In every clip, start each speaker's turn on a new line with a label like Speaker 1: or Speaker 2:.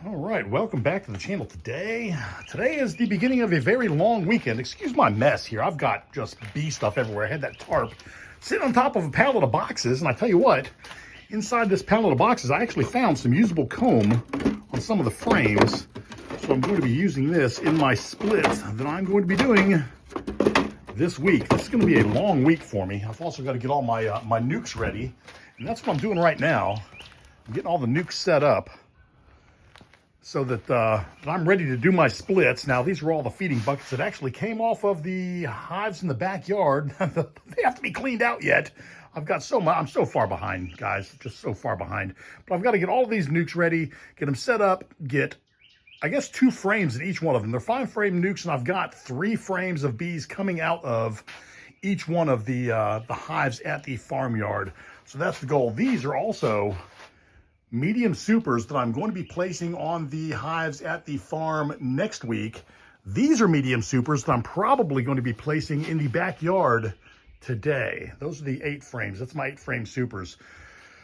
Speaker 1: All right, welcome back to the channel today. Today is the beginning of a very long weekend. Excuse my mess here. I've got just bee stuff everywhere. I had that tarp sitting on top of a pallet of boxes, and I tell you what, inside this pallet of boxes, I actually found some usable comb on some of the frames. So I'm going to be using this in my splits that I'm going to be doing this week. This is going to be a long week for me. I've also got to get all my nukes ready, and that's what I'm doing right now. I'm getting all the nukes set up so that I'm ready to do my splits. Now, these are all the feeding buckets that actually came off of the hives in the backyard. They have to be cleaned out yet. I've got so much, I'm so far behind, guys, just so far behind. But I've got to get all of these nukes ready, get them set up, get, I guess, 2 frames in each one of them. They're 5-frame nukes, and I've got 3 frames of bees coming out of each one of the hives at the farmyard. So that's the goal. These are also medium supers that I'm going to be placing on the hives at the farm next week. These are medium supers that I'm probably going to be placing in the backyard today. Those are the 8 frames. That's my 8-frame supers.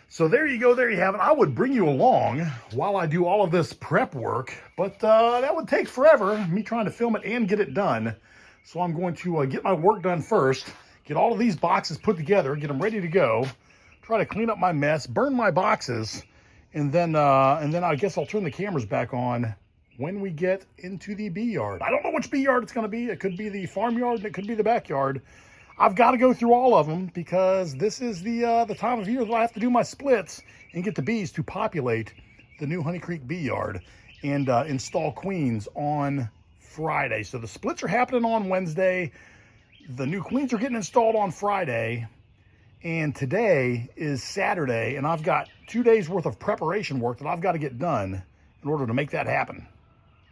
Speaker 1: So there you go. There you have it. I would bring you along while I do all of this prep work, but that would take forever, me trying to film it and get it done. So I'm going to get my work done first, get all of these boxes put together, get them ready to go, try to clean up my mess, burn my boxes, and then I guess I'll turn the cameras back on when we get into the bee yard. I don't know which bee yard it's going to be. It could be the farmyard, and it could be the backyard. I've got to go through all of them because this is the time of year that I have to do my splits and get the bees to populate the new Honey Creek bee yard and install queens on Friday. So the splits are happening on Wednesday. The new queens are getting installed on Friday. And today is Saturday, and I've got 2 days worth of preparation work that I've got to get done in order to make that happen.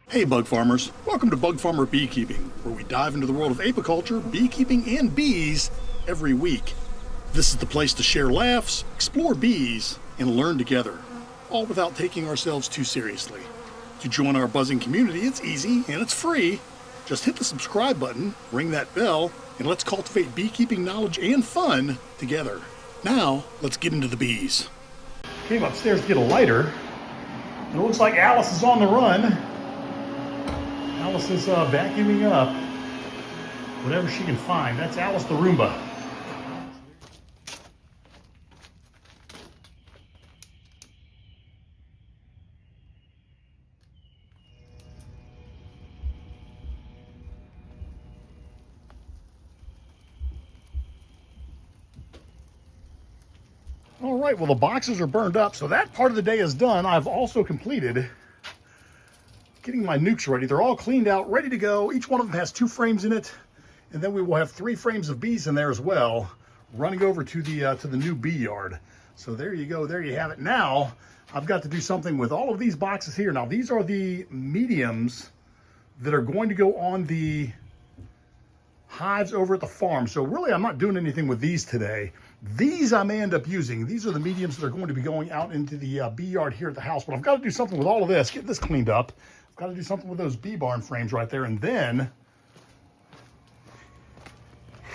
Speaker 1: Hey bug farmers, welcome to Bug Farmer Beekeeping, where we dive into the world of apiculture, beekeeping, and bees every week. This is the place to share laughs, explore bees, and learn together, all without taking ourselves too seriously. To join our buzzing community, it's easy and it's free. Just hit the subscribe button, ring that bell, and let's cultivate beekeeping knowledge and fun together. Now, let's get into the bees. Came upstairs to get a lighter, and it looks like Alice is on the run. Alice is vacuuming up whatever she can find. That's Alice the Roomba. All right, well, the boxes are burned up, so that part of the day is done. I've also completed getting my nukes ready. They're all cleaned out, ready to go. Each one of them has 2 frames in it, and then we will have 3 frames of bees in there as well, running over to the new bee yard. So there you go, there you have it. Now, I've got to do something with all of these boxes here. Now, these are the mediums that are going to go on the hives over at the farm. So really, I'm not doing anything with these today. These I may end up using. These are the mediums that are going to be going out into the bee yard here at the house. But I've got to do something with all of this, get this cleaned up. I've got to do something with those bee barn frames right there. And then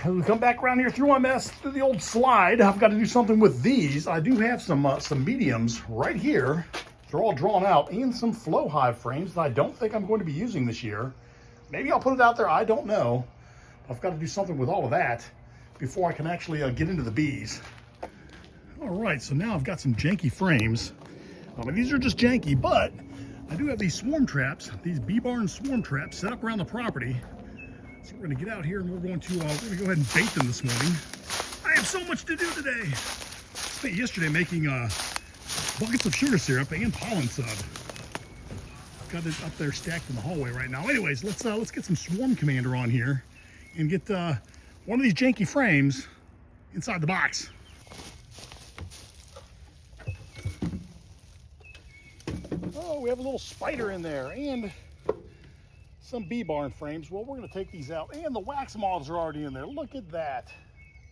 Speaker 1: we come back around here through my mess, through the old slide. I've got to do something with these. I do have some mediums right here. They're all drawn out, and some flow hive frames that I don't think I'm going to be using this year. Maybe I'll put it out there. I don't know. I've got to do something with all of that before I can actually get into the bees. All right, so now I've got some janky frames. I mean, these are just janky, but I do have these swarm traps, these bee barn swarm traps set up around the property. So we're gonna get out here and we're gonna go ahead and bait them this morning. I have so much to do today. I spent yesterday making buckets of sugar syrup and pollen sub. Got it up there stacked in the hallway right now. Anyways, let's get some Swarm Commander on here and get one of these janky frames inside the box. Oh, we have a little spider in there and some bee barn frames. Well, we're going to take these out, and the wax moths are already in there. Look at that.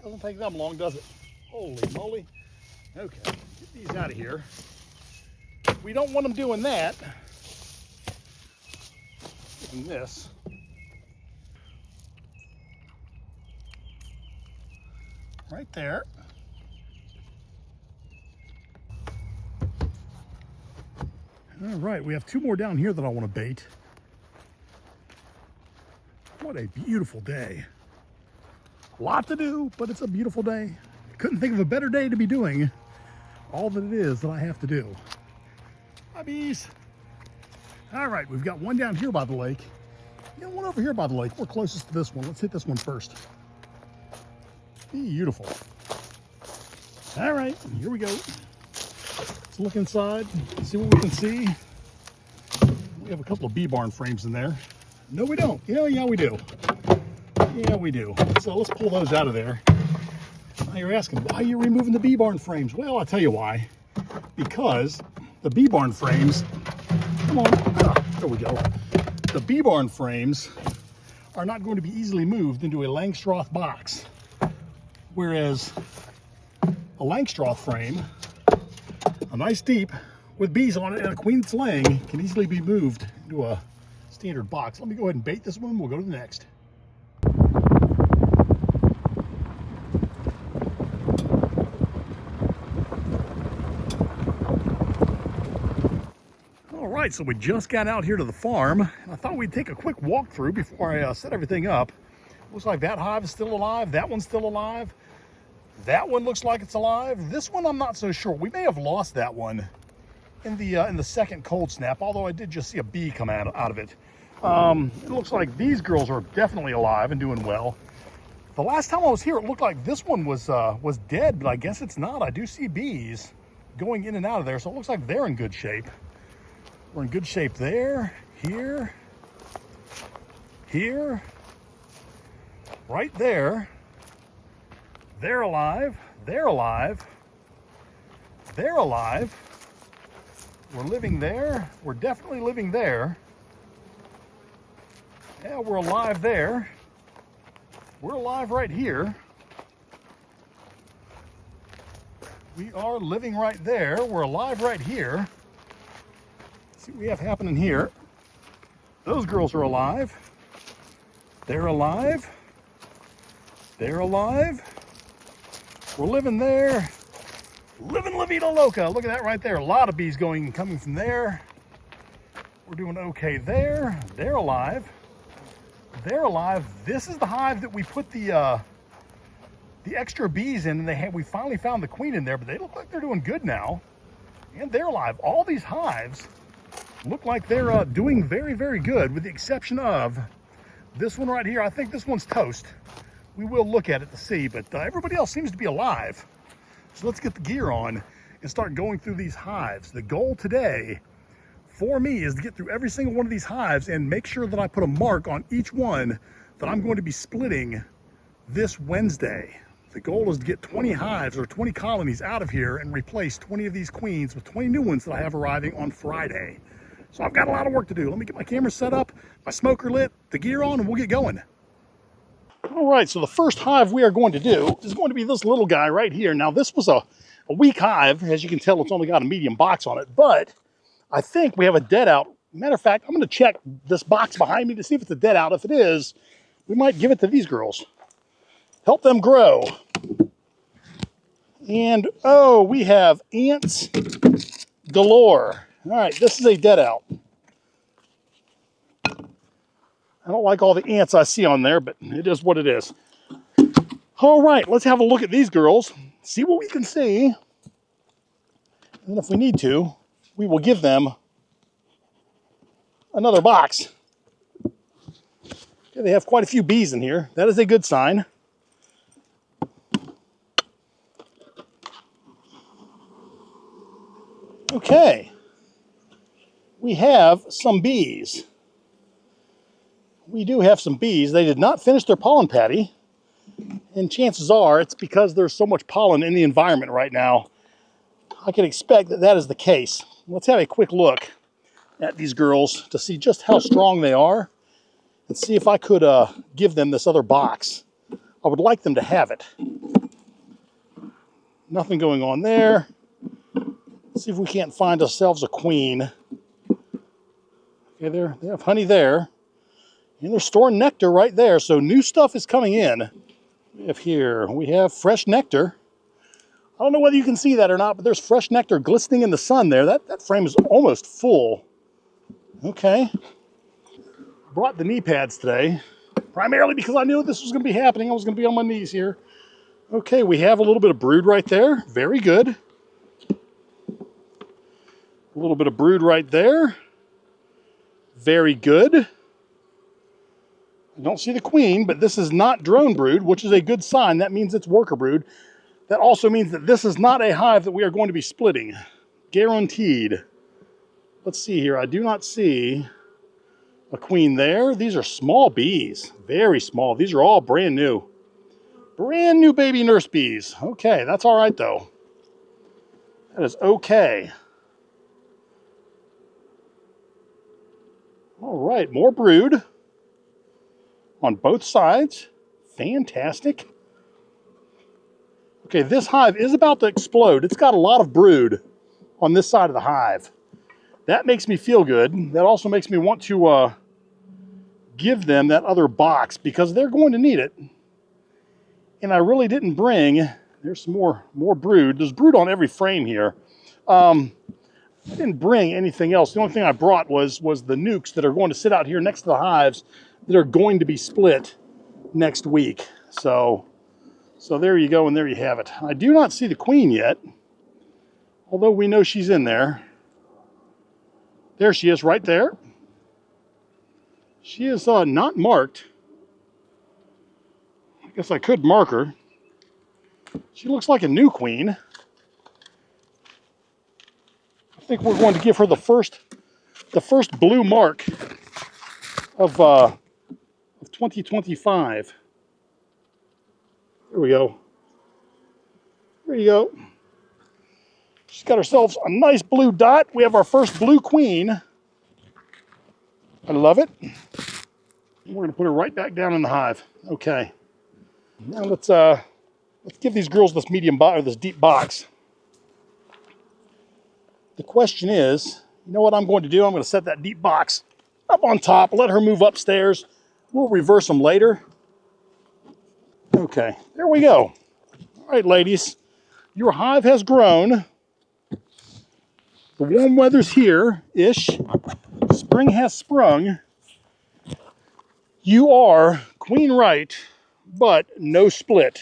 Speaker 1: Doesn't take them long, does it? Holy moly. Okay, get these out of here. We don't want them doing that. And this. Right there. All right, we have 2 more down here that I want to bait. What a beautiful day. A lot to do, but it's a beautiful day. Couldn't think of a better day to be doing all that it is that I have to do. Hi, bees. All right, we've got one down here by the lake. You know, one over here by the lake. We're closest to this one. Let's hit this one first. Beautiful. All right, here we go. Let's look inside, see what we can see. We have a couple of bee barn frames in there. No, we don't. Yeah, we do. Yeah, we do. So let's pull those out of there. Now you're asking, why are you removing the bee barn frames? Well, I'll tell you why. Because the bee barn frames, come on, there we go. The bee barn frames are not going to be easily moved into a Langstroth box. Whereas a Langstroth frame, a nice deep with bees on it and a queen that's laying, can easily be moved into a standard box. Let me go ahead and bait this one. We'll go to the next. All right, so we just got out here to the farm. I thought we'd take a quick walkthrough before I set everything up. Looks like that hive is still alive. That one's still alive. That one looks like it's alive. This one, I'm not so sure. We may have lost that one in the second cold snap, although I did just see a bee come out of it. It looks like these girls are definitely alive and doing well. The last time I was here, it looked like this one was dead, but I guess it's not. I do see bees going in and out of there, so it looks like they're in good shape. We're in good shape there, here, right there. They're alive. They're alive. They're alive. We're living there. We're definitely living there. Yeah, we're alive there. We're alive right here. We are living right there. We're alive right here. Let's see what we have happening here. Those girls are alive. They're alive. They're alive. We're living there. Living La Vida Loca. Look at that right there. A lot of bees coming from there. We're doing okay there. They're alive. They're alive. This is the hive that we put the extra bees in, and we finally found the queen in there, but they look like they're doing good now. And they're alive. All these hives look like they're doing very, very good, with the exception of this one right here. I think this one's toast. We will look at it to see, but everybody else seems to be alive. So let's get the gear on and start going through these hives. The goal today for me is to get through every single one of these hives and make sure that I put a mark on each one that I'm going to be splitting this Wednesday. The goal is to get 20 hives or 20 colonies out of here and replace 20 of these queens with 20 new ones that I have arriving on Friday. So I've got a lot of work to do. Let me get my camera set up, my smoker lit, the gear on, and we'll get going. All right, so the first hive we are going to do is going to be this little guy right here. Now, this was a weak hive. As you can tell, it's only got a medium box on it, but I think we have a dead out. Matter of fact, I'm going to check this box behind me to see if it's a dead out. If it is, we might give it to these girls. Help them grow. And, oh, we have ants galore. All right, this is a dead out. I don't like all the ants I see on there, but it is what it is. All right, let's have a look at these girls, see what we can see. And if we need to, we will give them another box. Okay, they have quite a few bees in here. That is a good sign. Okay, we have some bees. We do have some bees. They did not finish their pollen patty, and chances are it's because there's so much pollen in the environment right now. I can expect that that is the case. Let's have a quick look at these girls to see just how strong they are and see if I could give them this other box. I would like them to have it. Nothing going on there. Let's see if we can't find ourselves a queen. Okay, they have honey there. And they're storing nectar right there, so new stuff is coming in. We have fresh nectar. I don't know whether you can see that or not, but there's fresh nectar glistening in the sun there. That frame is almost full. Okay. Brought the knee pads today, primarily because I knew this was going to be happening. I was going to be on my knees here. Okay, we have a little bit of brood right there. Very good. A little bit of brood right there. Very good. I don't see the queen, but this is not drone brood, which is a good sign. That means it's worker brood. That also means that this is not a hive that we are going to be splitting. Guaranteed. Let's see here. I do not see a queen there. These are small bees. Very small. These are all brand new. Brand new baby nurse bees. Okay, that's all right though. That is okay. All right, more brood on both sides. Fantastic. Okay, this hive is about to explode. It's got a lot of brood on this side of the hive. That makes me feel good. That also makes me want to give them that other box because they're going to need it. And I really didn't bring, there's some more brood. There's brood on every frame here. I didn't bring anything else. The only thing I brought was the nukes that are going to sit out here next to the hives that are going to be split next week. So there you go, and there you have it. I do not see the queen yet, although we know she's in there. There she is right there. She is not marked. I guess I could mark her. She looks like a new queen. I think we're going to give her the first blue mark of 2025. There we go. There you go. She's got herself a nice blue dot. We have our first blue queen. I love it. We're going to put her right back down in the hive. Okay. Now let's give these girls this medium box or this deep box. The question is, you know what I'm going to do? I'm going to set that deep box up on top, let her move upstairs. We'll reverse them later. Okay, there we go. All right, ladies, your hive has grown. The warm weather's here-ish. Spring has sprung. You are queen right, but no split.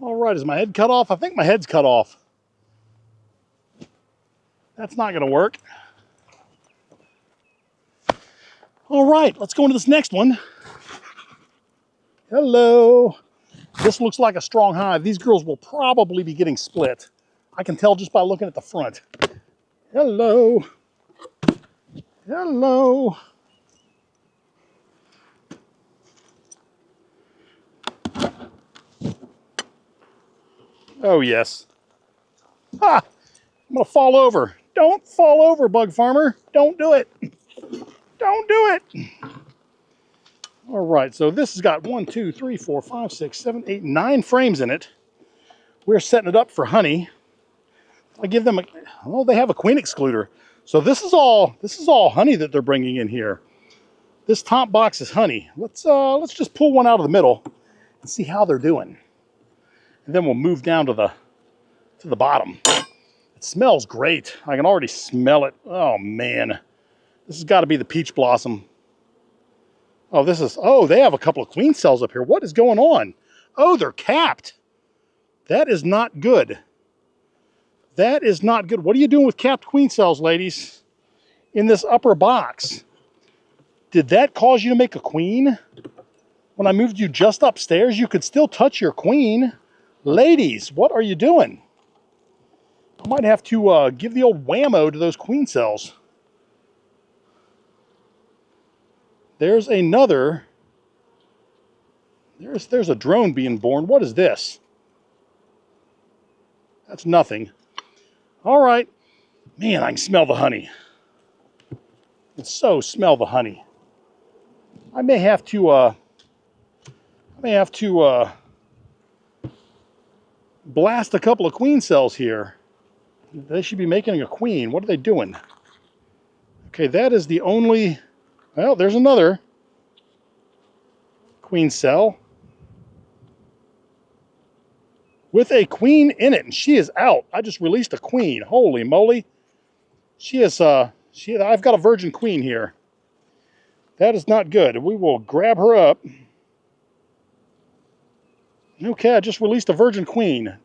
Speaker 1: All right, is my head cut off? I think my head's cut off. That's not going to work. All right, let's go into this next one. Hello. This looks like a strong hive. These girls will probably be getting split. I can tell just by looking at the front. Hello. Hello. Oh, yes. Ah, I'm going to fall over. Don't fall over, bug farmer. Don't do it. Don't do it. All right, so this has got 1, 2, 3, 4, 5, 6, 7, 8, 9 frames in it. We're setting it up for honey. I give them they have a queen excluder. So this is all honey that they're bringing in here. This top box is honey. Let's just pull one out of the middle and see how they're doing. And then we'll move down to the bottom. It smells great. I can already smell it. Oh man. This has got to be the peach blossom. Oh, they have a couple of queen cells up here. What is going on? Oh, they're capped. That is not good. That is not good. What are you doing with capped queen cells, ladies? In this upper box. Did that cause you to make a queen? When I moved you just upstairs, you could still touch your queen. Ladies, what are you doing? I might have to give the old whammo to those queen cells. There's another. There's a drone being born. What is this? That's nothing. All right. Man, I can smell the honey. Smell the honey. I may have to blast a couple of queen cells here. They should be making a queen. What are they doing? Okay, that is the only. Well, there's another queen cell. with a queen in it, and she is out. I just released a queen. Holy moly. She is, I've got a virgin queen here. That is not good. We will grab her up. Okay, I just released a virgin queen.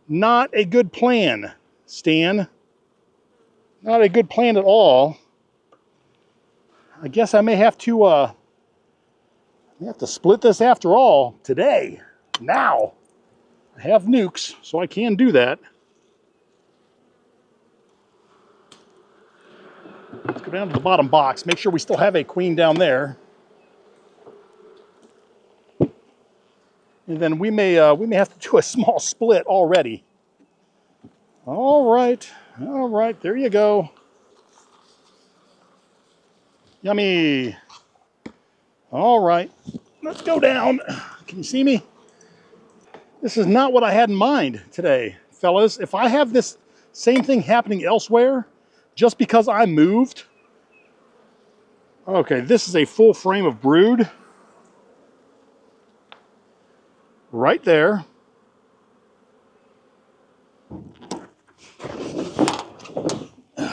Speaker 1: Not a good plan, Stan. Not a good plan at all. I guess I may have to split this after all today. Now. I have nukes, so I can do that. Let's go down to the bottom box. Make sure we still have a queen down there. And then we may have to do a small split already. All right, there you go. Yummy. All right, let's go down. Can you see me? This is not what I had in mind today, fellas. If I have this same thing happening elsewhere, just because I moved. Okay, this is a full frame of brood. Right there. I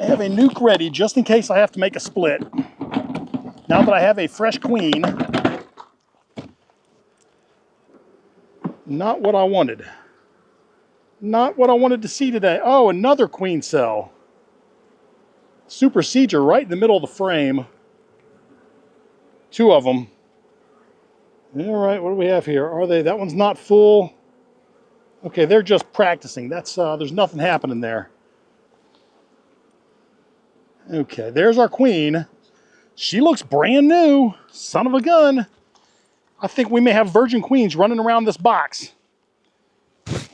Speaker 1: have a nuke ready just in case I have to make a split. Now that I have a fresh queen. Not what I wanted. Not what I wanted to see today. Oh, another queen cell. Supersedure right in the middle of the frame. Two of them. All right, what do we have here? Are they? That one's not full. Okay, they're just practicing. That's there's nothing happening there. Okay, there's our queen. She looks brand new. Son of a gun. I think we may have virgin queens running around this box.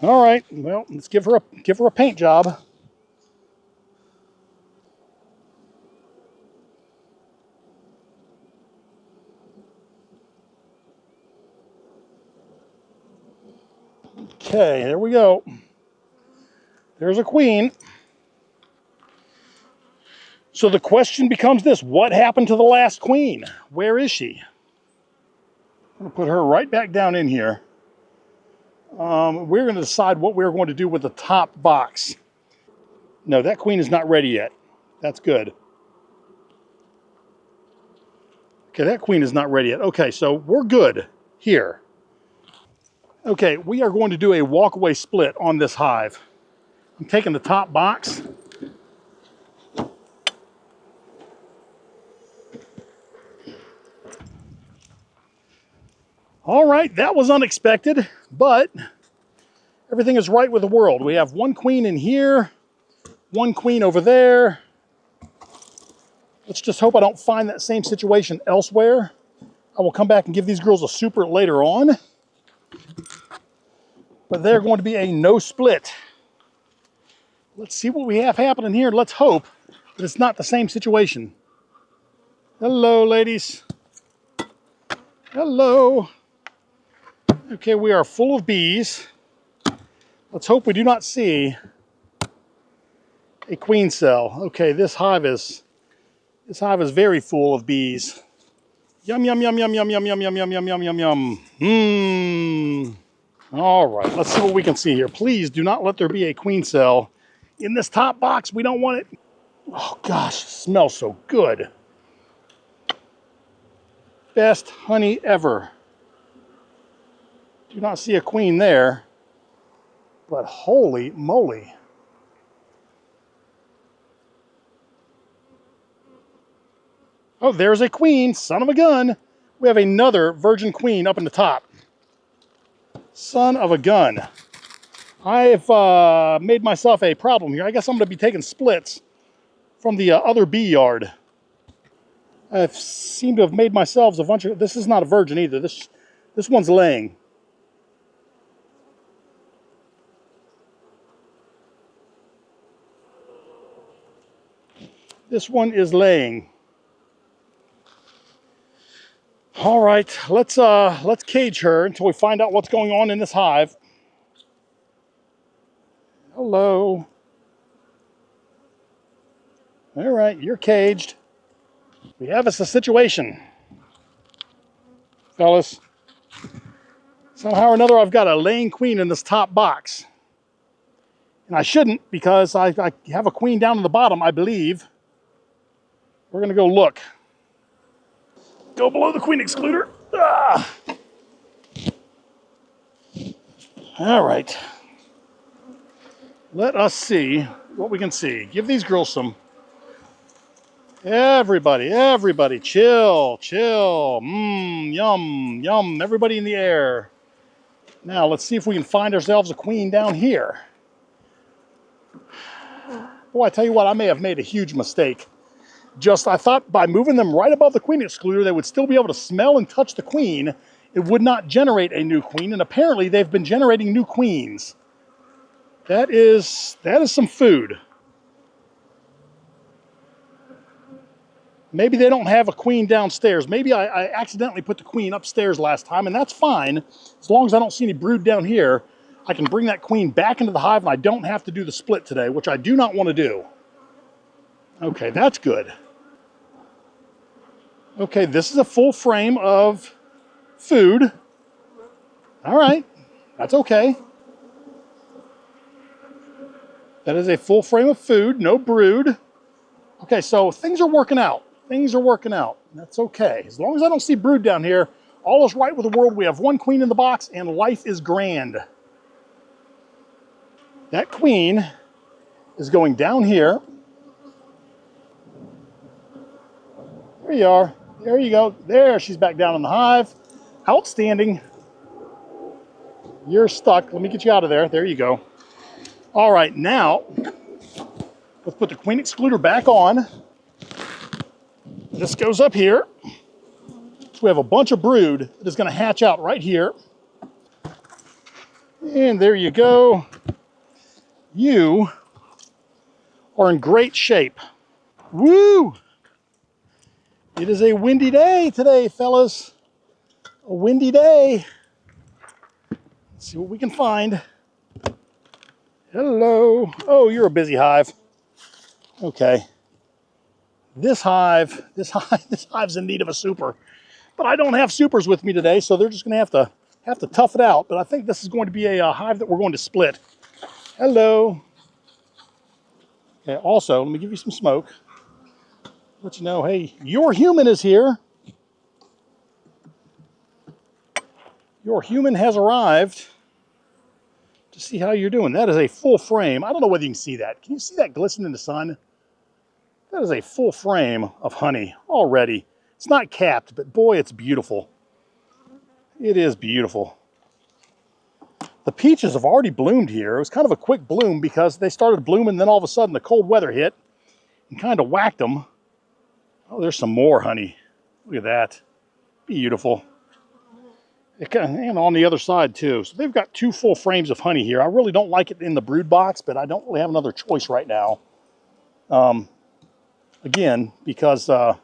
Speaker 1: All right, well, let's give her a paint job. Okay, there we go. There's a queen. So the question becomes this: what happened to the last queen? Where is she? I'm going to put her right back down in here. We're going to decide what we're going to do with the top box. No, that queen is not ready yet. That's good. Okay, that queen is not ready yet. Okay, so we're good here. Okay, we are going to do a walkaway split on this hive. I'm taking the top box. All right, that was unexpected, but everything is right with the world. We have one queen in here, one queen over there. Let's just hope I don't find that same situation elsewhere. I will come back and give these girls a super later on. But they're going to be a no split. Let's see what we have happening here. Let's hope that it's not the same situation. Hello, ladies. Hello. Okay, we are full of bees. Let's hope we do not see a queen cell. Okay, this hive is very full of bees. Yum, yum, yum, yum, yum, yum, yum, yum, yum, yum, yum, yum, yum. Mmm. All right, let's see what we can see here. Please do not let there be a queen cell in this top box. We don't want it. Oh gosh, it smells so good. Best honey ever. Do not see a queen there, but holy moly. Oh, there's a queen, son of a gun. We have another virgin queen up in the top. Son of a gun. I've made myself a problem here. I guess I'm going to be taking splits from the other bee yard. I seem to have made myself a bunch of... This is not a virgin either. This one's laying. This one is laying. All right, let's cage her until we find out what's going on in this hive. Hello. All right, you're caged. We have us a situation. fellas. Somehow or another, I've got a laying queen in this top box. And I shouldn't, because I have a queen down in the bottom, I believe. We're going to go look. Go below the queen excluder. Ah. All right. Let us see what we can see. Give these girls some. Everybody, chill, chill. Yum, yum. Everybody in the air. Now, let's see if we can find ourselves a queen down here. Boy, I tell you what, I may have made a huge mistake. I thought by moving them right above the queen excluder, they would still be able to smell and touch the queen. It would not generate a new queen, and apparently they've been generating new queens. That is some food. Maybe they don't have a queen downstairs. Maybe I accidentally put the queen upstairs last time, and that's fine. As long as I don't see any brood down here, I can bring that queen back into the hive, and I don't have to do the split today, which I do not want to do. Okay, that's good. Okay, this is a full frame of food. All right, that's okay. That is a full frame of food, no brood. Okay, so things are working out. Things are working out. That's okay. As long as I don't see brood down here, all is right with the world. We have one queen in the box, and life is grand. That queen is going down here. There you are. There you go. There, she's back down in the hive. Outstanding. You're stuck. Let me get you out of there. There you go. All right, now, let's put the queen excluder back on. This goes up here. So we have a bunch of brood that is going to hatch out right here. And there you go. You are in great shape. Woo! It is a windy day today, fellas. A windy day. Let's see what we can find. Hello. Oh, you're a busy hive. Okay. This hive's in need of a super. But I don't have supers with me today, so they're just going to have to tough it out. But I think this is going to be a hive that we're going to split. Hello. Okay, also, let me give you some smoke. Let you know, hey, your human is here. Your human has arrived to see how you're doing. That is a full frame. I don't know whether you can see that. Can you see that glisten in the sun? That is a full frame of honey already. It's not capped, but boy, it's beautiful. It is beautiful. The peaches have already bloomed here. It was kind of a quick bloom because they started blooming, then all of a sudden the cold weather hit and kind of whacked them. Oh, there's some more honey. Look at that. Beautiful. And on the other side too. So they've got two full frames of honey here. I really don't like it in the brood box, but I don't really have another choice right now. Again, because, oh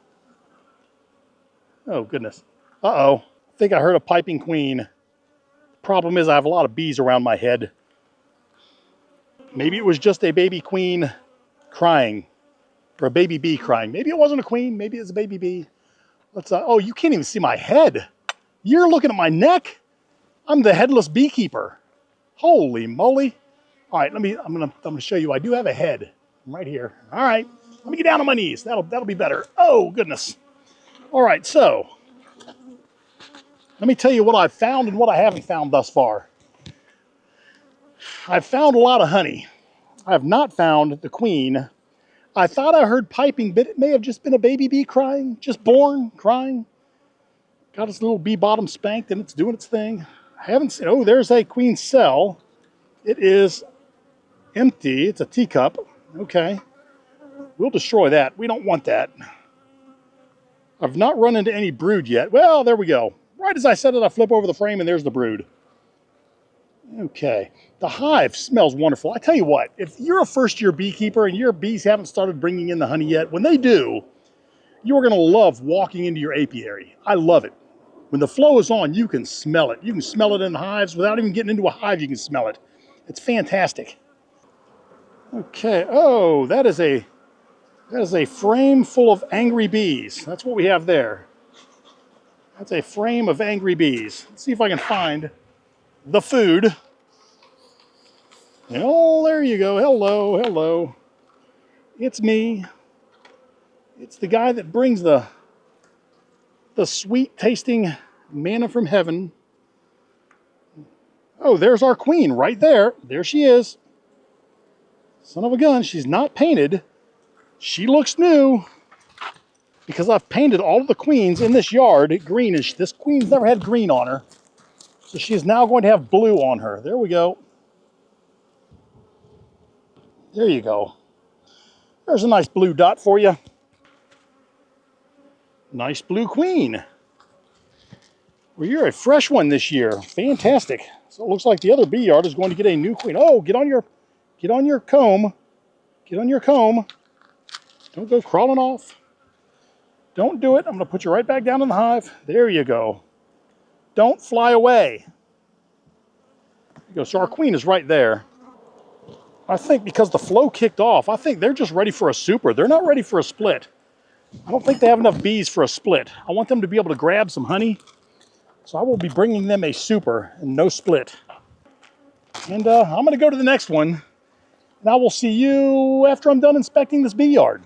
Speaker 1: goodness. Uh-oh. I think I heard a piping queen. The problem is I have a lot of bees around my head. Maybe it was just a baby queen crying. Or a baby bee crying. Maybe it wasn't a queen. Maybe it's a baby bee. Let's. Oh, you can't even see my head. You're looking at my neck. I'm the headless beekeeper. Holy moly! All right, I'm gonna show you. I do have a head right here. All right, let me get down on my knees. That'll be better. Oh goodness. All right, so let me tell you what I've found and what I haven't found thus far. I've found a lot of honey. I have not found the queen. I thought I heard piping, but it may have just been a baby bee crying, just born, crying. Got its little bee bottom spanked and it's doing its thing. I haven't seen, oh, there's a queen cell. It is empty. It's a teacup. Okay. We'll destroy that. We don't want that. I've not run into any brood yet. Well, there we go. Right as I said it, I flip over the frame and there's the brood. Okay. The hive smells wonderful. I tell you what, if you're a first-year beekeeper and your bees haven't started bringing in the honey yet, when they do, you are going to love walking into your apiary. I love it. When the flow is on, you can smell it. You can smell it in the hives. Without even getting into a hive, you can smell it. It's fantastic. Okay. Oh, that is a frame full of angry bees. That's what we have there. That's a frame of angry bees. Let's see if I can find the food. Oh, there you go. Hello, hello. It's me. It's the guy that brings the sweet tasting manna from heaven. Oh, there's our queen right there. There she is. Son of a gun, she's not painted. She looks new because I've painted all of the queens in this yard greenish. This queen's never had green on her. So she is now going to have blue on her. There we go. There you go. There's a nice blue dot for you. Nice blue queen. Well, you're a fresh one this year. Fantastic. So it looks like the other bee yard is going to get a new queen. Oh, get on your comb. Get on your comb. Don't go crawling off. Don't do it. I'm going to put you right back down in the hive. There you go. Don't fly away. There you go. So our queen is right there. I think because the flow kicked off, I think they're just ready for a super. They're not ready for a split. I don't think they have enough bees for a split. I want them to be able to grab some honey. So I will be bringing them a super and no split. And I'm going to go to the next one. And I will see you after I'm done inspecting this bee yard.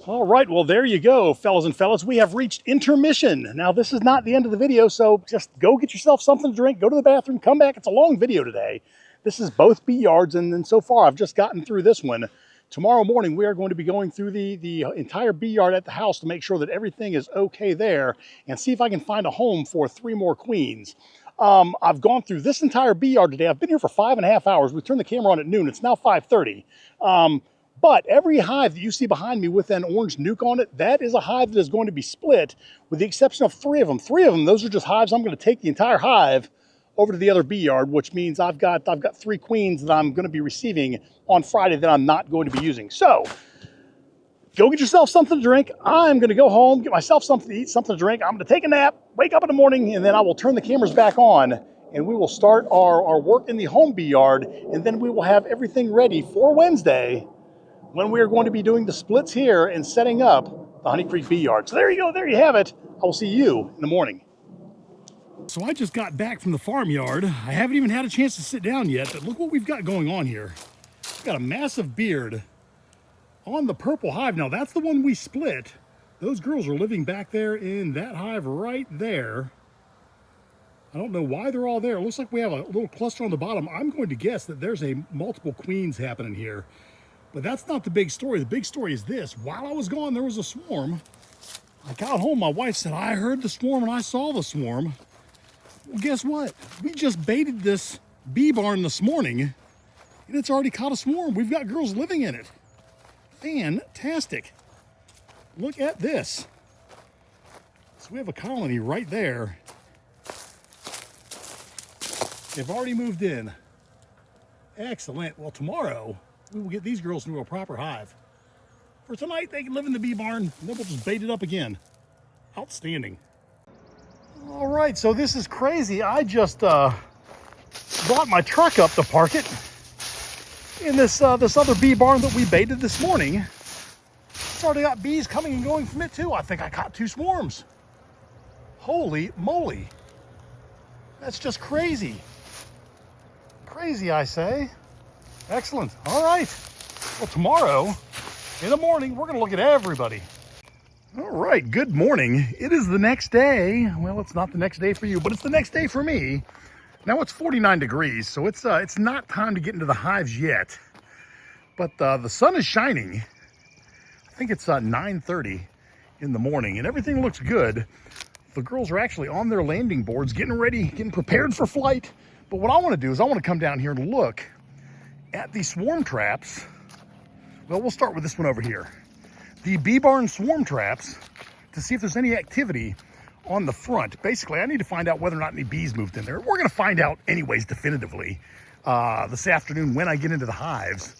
Speaker 1: All right, well, there you go, fellas and fellas. We have reached intermission. Now, this is not the end of the video, so just go get yourself something to drink, go to the bathroom, come back. It's a long video today. This is both bee yards, and then so far I've just gotten through this one. Tomorrow morning, we are going to be going through the entire bee yard at the house to make sure that everything is okay there and see if I can find a home for 3 more queens. I've gone through this entire bee yard today. I've been here for 5.5 hours. We turned the camera on at noon. It's now 5:30. But every hive that you see behind me with an orange nuke on it, that is a hive that is going to be split with the exception of 3 of them. 3 of them, those are just hives. I'm going to take the entire hive over to the other bee yard, which means I've got 3 queens that I'm going to be receiving on Friday that I'm not going to be using. So go get yourself something to drink. I'm going to go home, get myself something to eat, something to drink. I'm going to take a nap, wake up in the morning, and then I will turn the cameras back on and we will start our work in the home bee yard, and then we will have everything ready for Wednesday when we are going to be doing the splits here and setting up the Honey Creek bee yard. So there you go, there you have it. I will see you in the morning. So I just got back from the farmyard. I haven't even had a chance to sit down yet, but look what we've got going on here. We've got a massive beard on the purple hive. Now that's the one we split. Those girls are living back there in that hive right there. I don't know why they're all there. It looks like we have a little cluster on the bottom. I'm going to guess that there's multiple queens happening here. But that's not the big story. The big story is this. While I was gone, there was a swarm. I got home, my wife said, I heard the swarm and I saw the swarm. Well, guess what? We just baited this bee barn this morning and it's already caught a swarm. We've got girls living in it. Fantastic. Look at this. So we have a colony right there. They've already moved in. Excellent. Well, tomorrow we will get these girls into a proper hive. For tonight, they can live in the bee barn, and then we'll just bait it up again. Outstanding. All right, so this is crazy. I just brought my truck up to park it in this other bee barn that we baited this morning. It's already got bees coming and going from it too. I think I caught 2 swarms. Holy moly. That's just crazy. Crazy, I say. Excellent. All right. Well, tomorrow in the morning, we're going to look at everybody. All right. Good morning. It is the next day. Well, it's not the next day for you, but it's the next day for me. Now it's 49 degrees, so it's not time to get into the hives yet. But the sun is shining. I think it's 9:30 in the morning, and everything looks good. The girls are actually on their landing boards, getting ready, getting prepared for flight. But what I want to do is I want to come down here and look at the swarm traps. Well, we'll start with this one over here. The bee barn swarm traps to see if there's any activity on the front. Basically, I need to find out whether or not any bees moved in there. We're going to find out anyways definitively this afternoon when I get into the hives.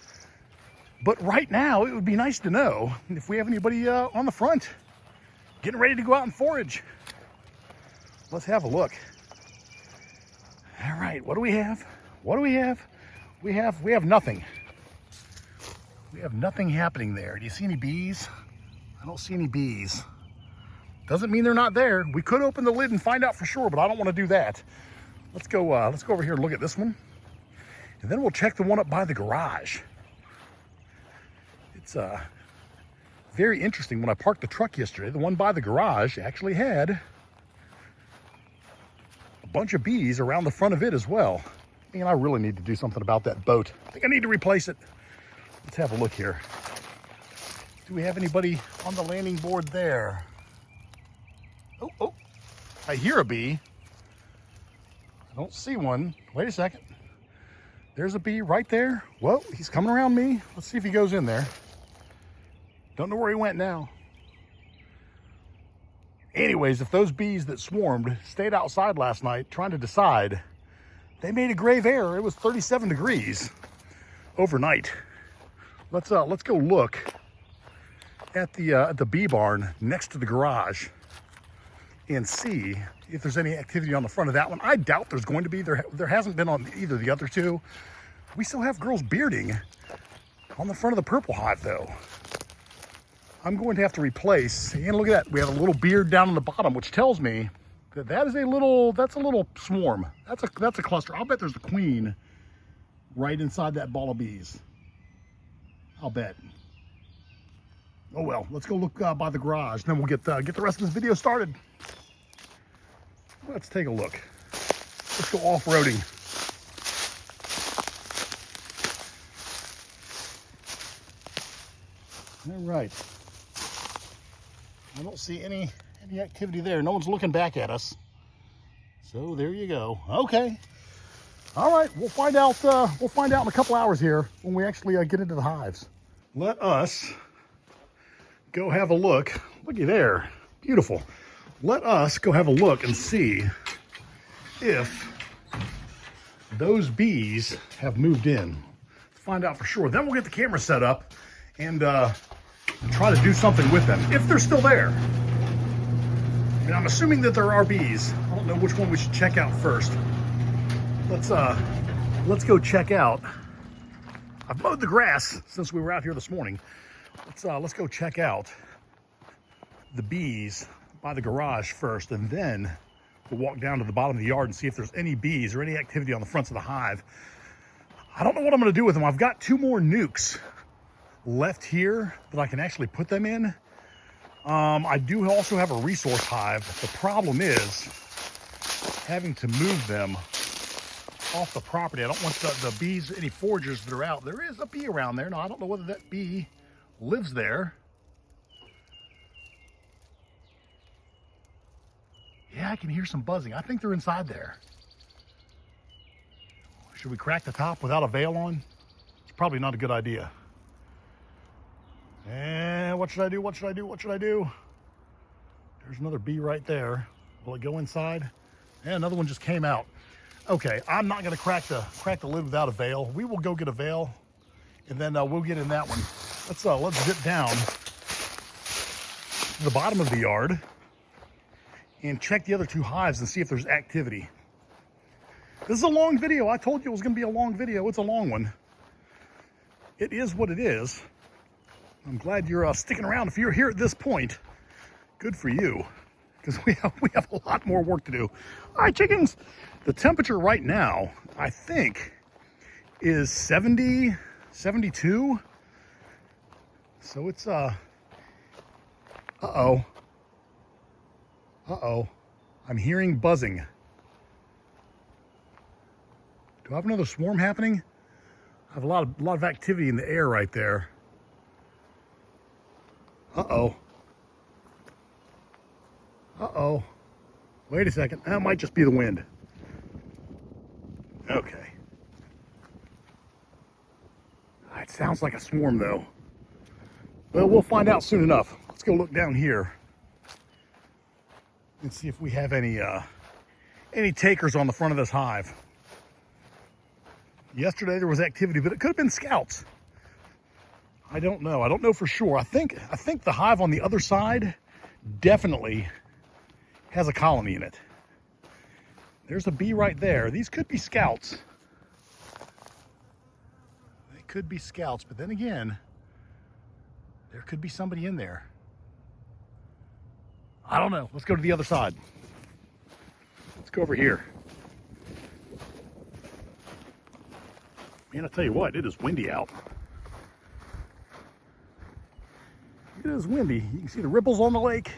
Speaker 1: But right now, it would be nice to know if we have anybody on the front getting ready to go out and forage. Let's have a look. All right, what do we have? What do we have? We have nothing. We have nothing happening there. Do you see any bees? I don't see any bees. Doesn't mean they're not there. We could open the lid and find out for sure, but I don't want to do that. Let's go over here and look at this one. And then we'll check the one up by the garage. It's very interesting. When I parked the truck yesterday, the one by the garage actually had a bunch of bees around the front of it as well. And I really need to do something about that boat. I think I need to replace it. Let's have a look here. Do we have anybody on the landing board there? Oh, I hear a bee. I don't see one. Wait a second. There's a bee right there. Whoa, he's coming around me. Let's see if he goes in there. Don't know where he went now. Anyways, if those bees that swarmed stayed outside last night trying to decide, they made a grave error. It was 37 degrees overnight. Let's go look at the bee barn next to the garage and see if there's any activity on the front of that one. I doubt there's going to be. There hasn't been on either of the other two. We still have girls bearding on the front of the purple hive though. I'm going to have to replace, and look at that, we have a little beard down on the bottom, which tells me that that's a little swarm. That's a cluster. I'll bet there's a queen right inside that ball of bees. I'll bet. Oh well, let's go look by the garage, and then we'll get the rest of this video started. Let's take a look. Let's go off-roading. All right. I don't see any activity there. No one's looking back at us. So there you go. Okay. All right. We'll find out. We'll find out in a couple hours here when we actually get into the hives. Let us go have a look. Looky there. Beautiful. Let us go have a look and see if those bees have moved in. Let's find out for sure. Then we'll get the camera set up and try to do something with them if they're still there. I mean, I'm assuming that there are bees. I don't know which one we should check out first. Let's go check out. I've mowed the grass since we were out here this morning. Let's go check out the bees by the garage first, and then we'll walk down to the bottom of the yard and see if there's any bees or any activity on the fronts of the hive. I don't know what I'm going to do with them. I've got 2 more nukes left here that I can actually put them in. I do also have a resource hive. The problem is having to move them off the property. I don't want the bees, any foragers that are out. There is a bee around there. Now, I don't know whether that bee lives there. Yeah, I can hear some buzzing. I think they're inside there. Should we crack the top without a veil on? It's probably not a good idea. And what should I do? What should I do? What should I do? There's another bee right there. Will it go inside? And another one just came out. Okay, I'm not gonna crack the lid without a veil. We will go get a veil, and then we'll get in that one. Let's zip down to the bottom of the yard and check the other 2 hives and see if there's activity. This is a long video. I told you it was gonna be a long video. It's a long one. It is what it is. I'm glad you're sticking around. If you're here at this point, good for you, because we have a lot more work to do. All right, chickens. The temperature right now, I think, is 70, 72. So it's uh-oh. I'm hearing buzzing. Do I have another swarm happening? I have a lot of activity in the air right there. Uh-oh. Wait a second. That might just be the wind. Okay. It sounds like a swarm, though. Well, we'll find out soon enough. Let's go look down here and see if we have any takers on the front of this hive. Yesterday there was activity, but it could have been scouts. I don't know. I don't know for sure. I think the hive on the other side definitely has a colony in it. There's a bee right there. These could be scouts. They could be scouts, but then again, there could be somebody in there. I don't know. Let's go to the other side. Let's go over here. Man, I tell you what, it is windy out. It is windy. You can see the ripples on the lake.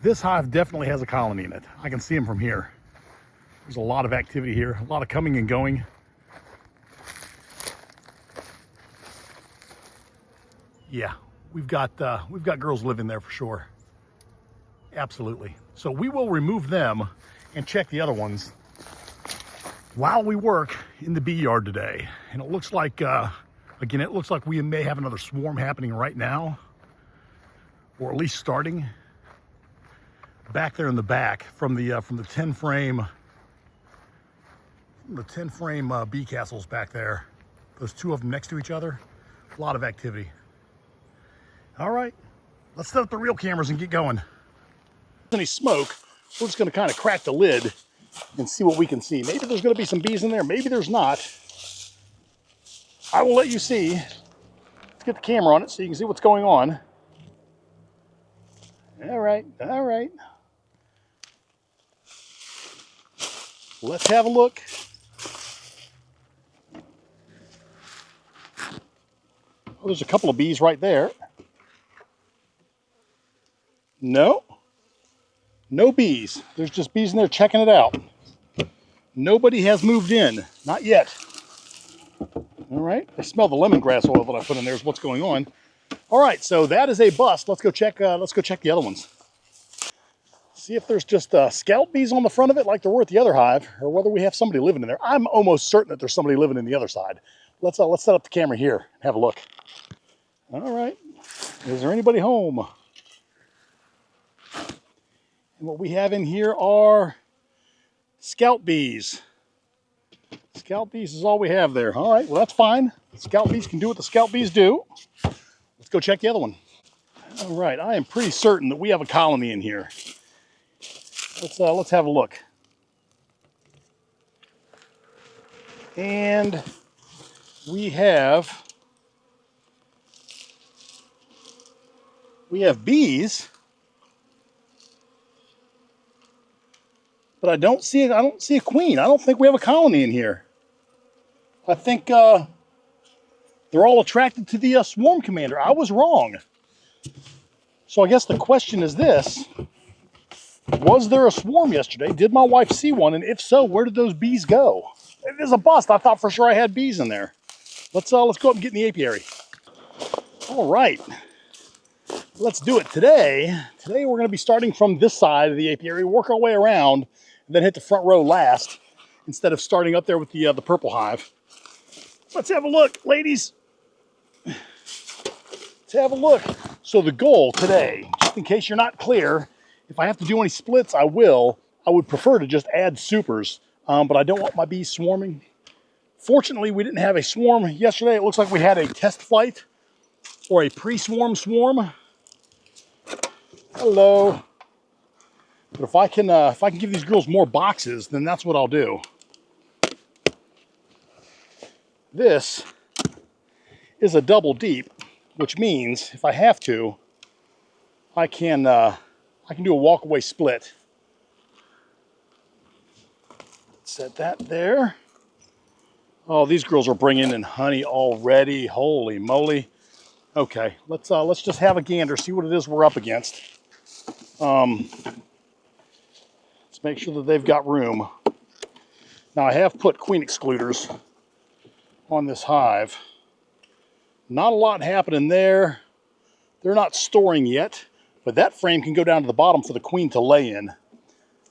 Speaker 1: This hive definitely has a colony in it. I can see them from here. There's a lot of activity here, a lot of coming and going. Yeah, we've got girls living there for sure. Absolutely. So we will remove them and check the other ones while we work in the bee yard today. And it looks like, again, it looks like we may have another swarm happening right now, or at least starting back there in the back from the 10 frame, bee castles back there. Those two of them next to each other. A lot of activity. All right, let's set up the real cameras and get going. Any smoke, we're just going to kind of crack the lid and see what we can see. Maybe there's going to be some bees in there, maybe there's not. I will let you see. Let's get the camera on it so you can see what's going on. All right, all right. Let's have a look. Oh, there's a couple of bees right there. No. No bees. There's just bees in there checking it out. Nobody has moved in. Not yet. All right. I smell the lemongrass oil that I put in there is what's going on. All right. So that is a bust. Let's go check the other ones. See if there's just scout bees on the front of it like there were at the other hive, or whether we have somebody living in there. I'm almost certain that there's somebody living in the other side. Let's set up the camera here and have a look. All right. Is there anybody home? And what we have in here are scout bees. Scout bees is all we have there. All right, well, that's fine. Scout bees can do what the scout bees do. Let's go check the other one. All right, I am pretty certain that we have a colony in here. Let's have a look. And we have bees. But I don't see a queen. I don't think we have a colony in here. I think they're all attracted to the swarm commander. I was wrong. So I guess the question is this: was there a swarm yesterday? Did my wife see one? And if so, where did those bees go? It is a bust. I thought for sure I had bees in there. Let's go up and get in the apiary. All right. Let's do it today. Today we're going to be starting from this side of the apiary, work our way around, and then hit the front row last, instead of starting up there with the purple hive. Let's have a look, ladies. Let's have a look. So the goal today, just in case you're not clear, if I have to do any splits, I will. I would prefer to just add supers, but I don't want my bees swarming. Fortunately, we didn't have a swarm yesterday. It looks like we had a test flight or a pre-swarm swarm. Hello. But if I can give these girls more boxes, then that's what I'll do. This is a double deep, which means if I have to, I can do a walk-away split. Set that there. Oh, these girls are bringing in honey already. Holy moly. Okay, let's just have a gander, see what it is we're up against. Let's make sure that they've got room. Now I have put queen excluders on this hive. Not a lot happening there. They're not storing yet, but that frame can go down to the bottom for the queen to lay in.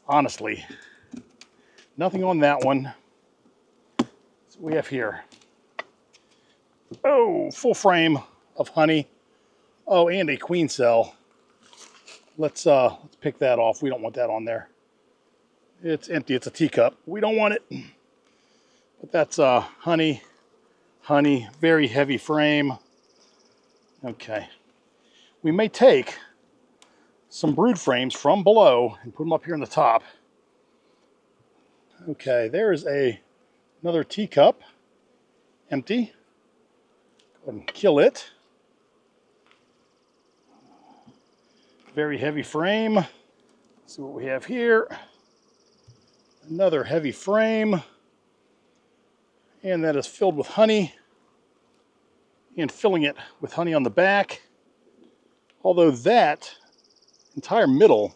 Speaker 1: Honestly, nothing on that one. That's what we have here. Oh, full frame of honey. Oh, and a queen cell. Let's pick that off. We don't want that on there. It's empty. It's a teacup. We don't want it. But that's honey, very heavy frame. Okay. We may take some brood frames from below and put them up here on the top. Okay, there is another teacup, empty. Go ahead and kill it. Very heavy frame. Let's see what we have here. Another heavy frame. And that is filled with honey. And filling it with honey on the back. Although that entire middle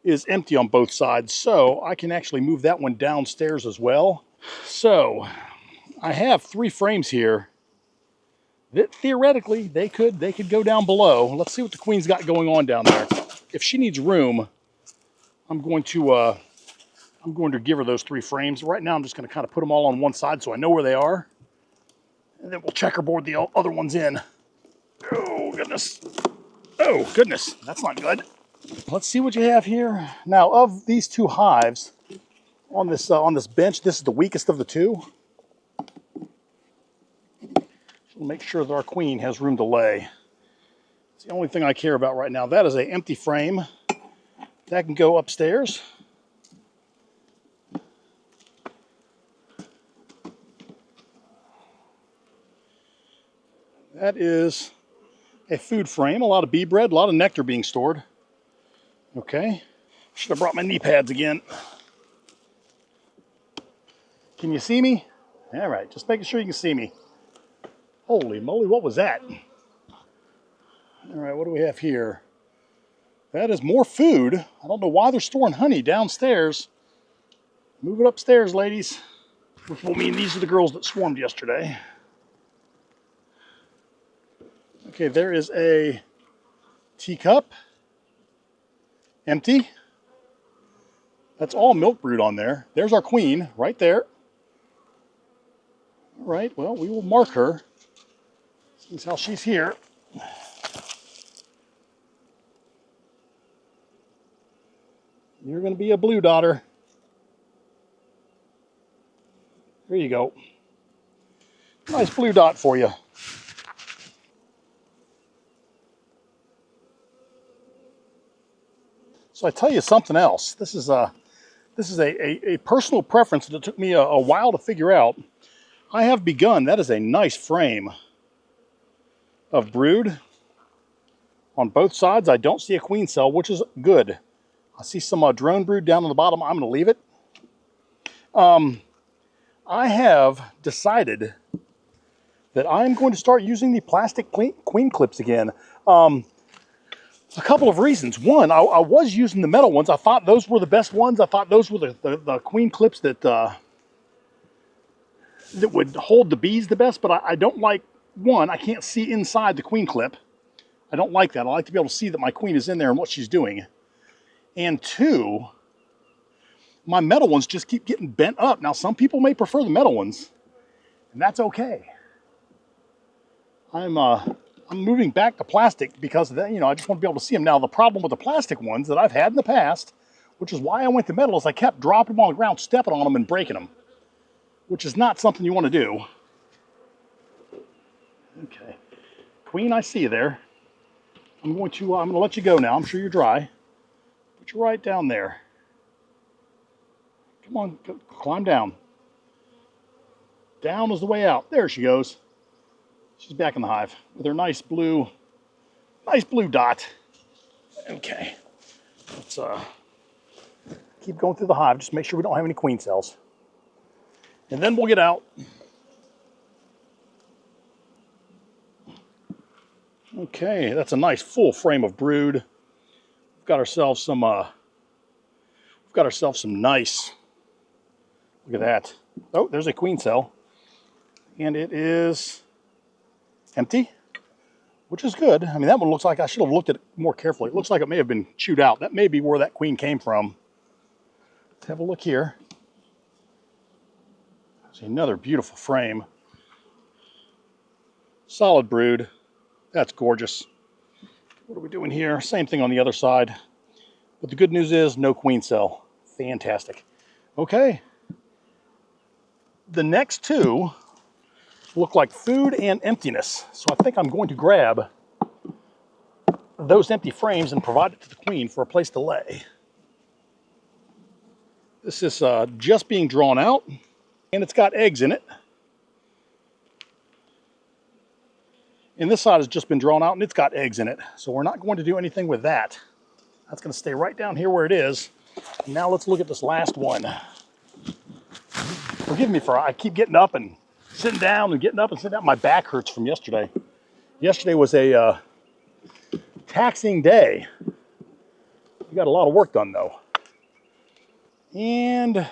Speaker 1: is empty on both sides, so I can actually move that one downstairs as well. So I have 3 frames here that theoretically they could go down below. Let's see what the queen's got going on down there. If she needs room, I'm going to give her those 3 frames. Right now I'm just going to kind of put them all on one side so I know where they are, and then we'll checkerboard the other ones in. Oh goodness. Oh goodness, that's not good. Let's see what you have here. Now, of these 2 hives on this bench, this is the weakest of the 2. We'll make sure that our queen has room to lay. It's the only thing I care about right now. That is an empty frame. That can go upstairs. That is a food frame. A lot of bee bread, a lot of nectar being stored. Okay. Should have brought my knee pads again. Can you see me? All right, just making sure you can see me. Holy moly, what was that? All right, what do we have here? That is more food. I don't know why they're storing honey downstairs. Move it upstairs, ladies. Which will mean these are the girls that swarmed yesterday. Okay, there is a teacup. Empty. That's all milk brood on there. There's our queen right there. All right, well, we will mark her. Since how she's here. You're going to be a blue daughter. There you go. Nice blue dot for you. So I tell you something else. This is a personal preference that took me a while to figure out. I have begun. That is a nice frame of brood. On both sides, I don't see a queen cell, which is good. I see some drone brood down on the bottom. I'm going to leave it. I have decided that I'm going to start using the plastic queen clips again. A couple of reasons. One, I was using the metal ones. I thought those were the best ones. I thought those were the queen clips that would hold the bees the best, but I don't like, one, I can't see inside the queen clip. I don't like that. I like to be able to see that my queen is in there and what she's doing. And 2, my metal ones just keep getting bent up. Now, some people may prefer the metal ones, and that's okay. I'm moving back to plastic because of that, I just want to be able to see them. Now, the problem with the plastic ones that I've had in the past, which is why I went to metal, is I kept dropping them on the ground, stepping on them, and breaking them, which is not something you want to do. Okay, queen, I see you there. I'm going to let you go now. I'm sure you're dry. Put you right down there. Come on, go, climb down. Down is the way out. There she goes. She's back in the hive with her nice blue dot. Okay, let's keep going through the hive. Just make sure we don't have any queen cells, and then we'll get out. Okay, that's a nice full frame of brood. We've got ourselves some nice. Look at that. Oh, there's a queen cell, and it is empty, which is good. I mean, that one looks like I should have looked at it more carefully. It looks like it may have been chewed out. That may be where that queen came from. Let's have a look here. See, another beautiful frame. Solid brood. That's gorgeous. What are we doing here? Same thing on the other side. But the good news is no queen cell. Fantastic. Okay. The next 2 look like food and emptiness. So I think I'm going to grab those empty frames and provide it to the queen for a place to lay. This is just being drawn out, and it's got eggs in it. And this side has just been drawn out and it's got eggs in it. So we're not going to do anything with that. That's going to stay right down here where it is. Now let's look at this last one. Forgive me for I keep getting up and sitting down and getting up and sitting down. My back hurts from yesterday. Yesterday was a taxing day. We got a lot of work done though. And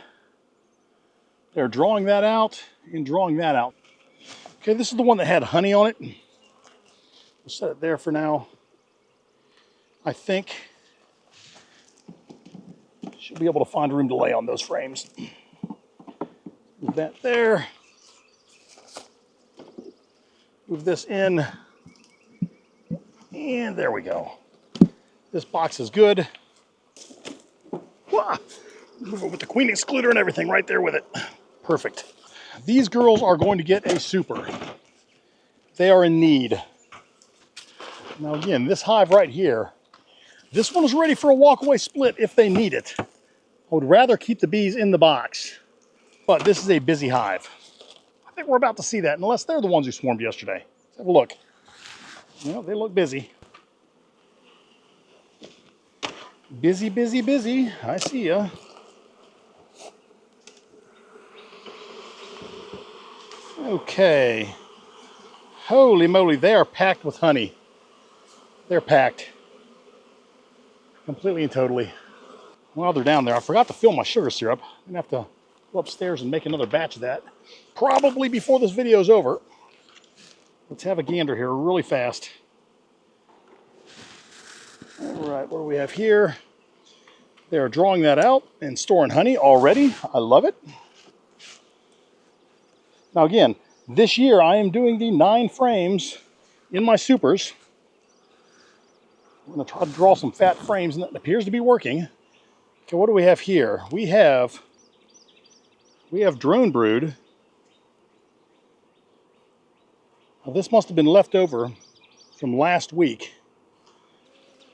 Speaker 1: they're drawing that out and drawing that out. Okay, this is the one that had honey on it. We'll set it there for now. I think should be able to find room to lay on those frames. Move that there. Move this in. And there we go. This box is good. Wah! Move it with the queen excluder and everything right there with it. Perfect. These girls are going to get a super. They are in need. Now again, this hive right here, this one is ready for a walkaway split if they need it. I would rather keep the bees in the box, but this is a busy hive. I think we're about to see that, unless they're the ones who swarmed yesterday. Let's have a look. Well, they look busy. Busy, busy, busy. I see ya. Okay. Holy moly, they are packed with honey. They're packed. Completely and totally. While they're down there, I forgot to fill my sugar syrup. I'm going to have to go upstairs and make another batch of that. Probably before this video is over. Let's have a gander here really fast. All right, what do we have here? They're drawing that out and storing honey already. I love it. Now again, this year I am doing the 9 frames in my supers. I'm going to try to draw some fat frames, and that appears to be working. Okay, what do we have here? We have drone brood. Now, this must have been left over from last week.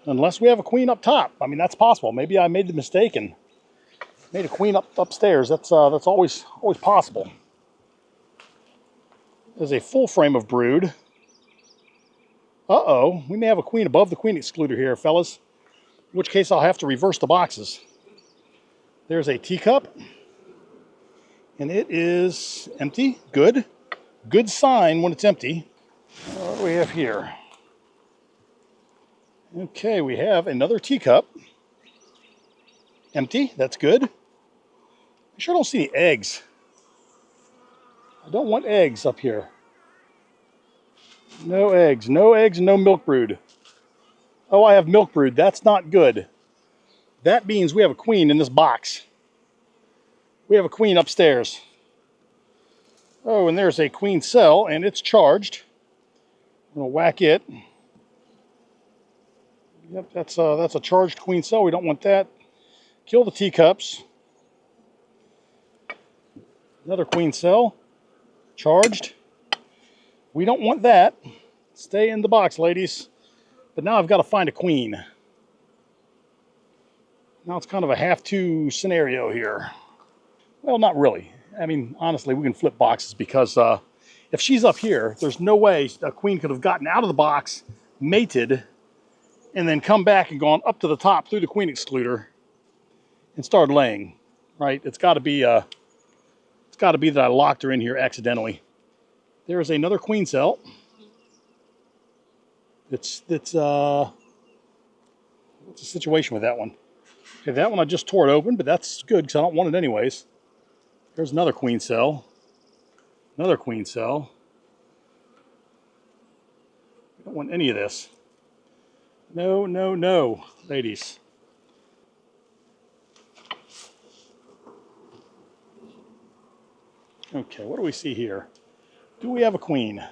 Speaker 1: Unless we have a queen up top. I mean, that's possible. Maybe I made the mistake and made a queen upstairs. That's always possible. There's a full frame of brood. Uh-oh, we may have a queen above the queen excluder here, fellas. In which case I'll have to reverse the boxes. There's a teacup. And it is empty. Good. Good sign when it's empty. What do we have here? Okay, we have another teacup. Empty, that's good. I sure don't see any eggs. I don't want eggs up here. No eggs, no eggs, no milk brood. Oh, I have milk brood. That's not good. That means we have a queen in this box. We have a queen upstairs. Oh, and there's a queen cell, and it's charged. I'm going to whack it. Yep, that's a charged queen cell. We don't want that. Kill the teacups. Another queen cell. Charged. We don't want that. Stay in the box, ladies. But now I've got to find a queen. Now it's kind of a have-to scenario here. Well, not really. I mean, honestly, we can flip boxes because if she's up here, there's no way a queen could have gotten out of the box, mated, and then come back and gone up to the top through the queen excluder and started laying, right? It's got to be that I locked her in here accidentally. There is another queen cell. What's the situation with that one? Okay, that one I just tore it open, but that's good because I don't want it anyways. There's another queen cell. Another queen cell. I don't want any of this. No, no, no, ladies. Okay, what do we see here? Do we have a queen?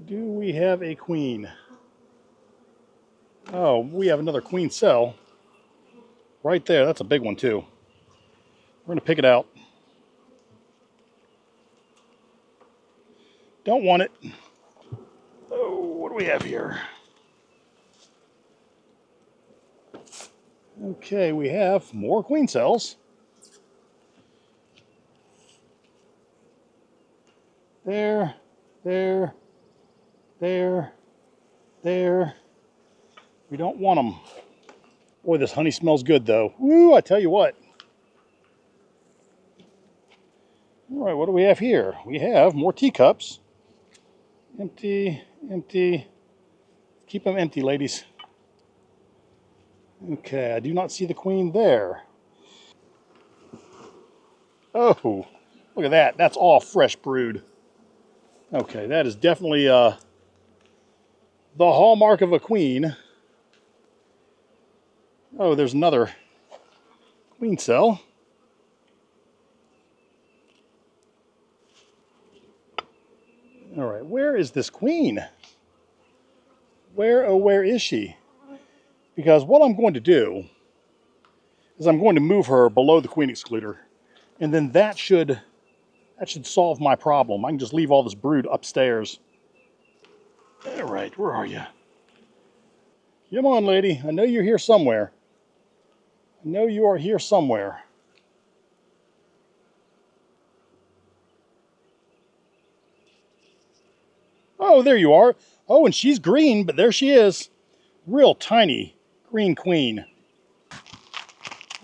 Speaker 1: Do we have a queen? Oh, we have another queen cell. Right there, that's a big one too. We're going to pick it out. Don't want it. Oh, what do we have here? Okay, we have more queen cells. There, there, There, there. We don't want them. Boy, this honey smells good though. Woo, I tell you what. All right, what do we have here? We have more teacups. Empty, empty. Keep them empty, ladies. Okay, I do not see the queen there. Oh, look at that. That's all fresh brood. Okay, that is definitely the hallmark of a queen. Oh, there's another queen cell. All right, where is this queen? Where, oh, where is she? Because what I'm going to do is I'm going to move her below the queen excluder, and then that should solve my problem. I can just leave all this brood upstairs. All right, where are you? Come on, lady. I know you're here somewhere. I know you are here somewhere. Oh, there you are. Oh, and she's green, but there she is. Real tiny green queen.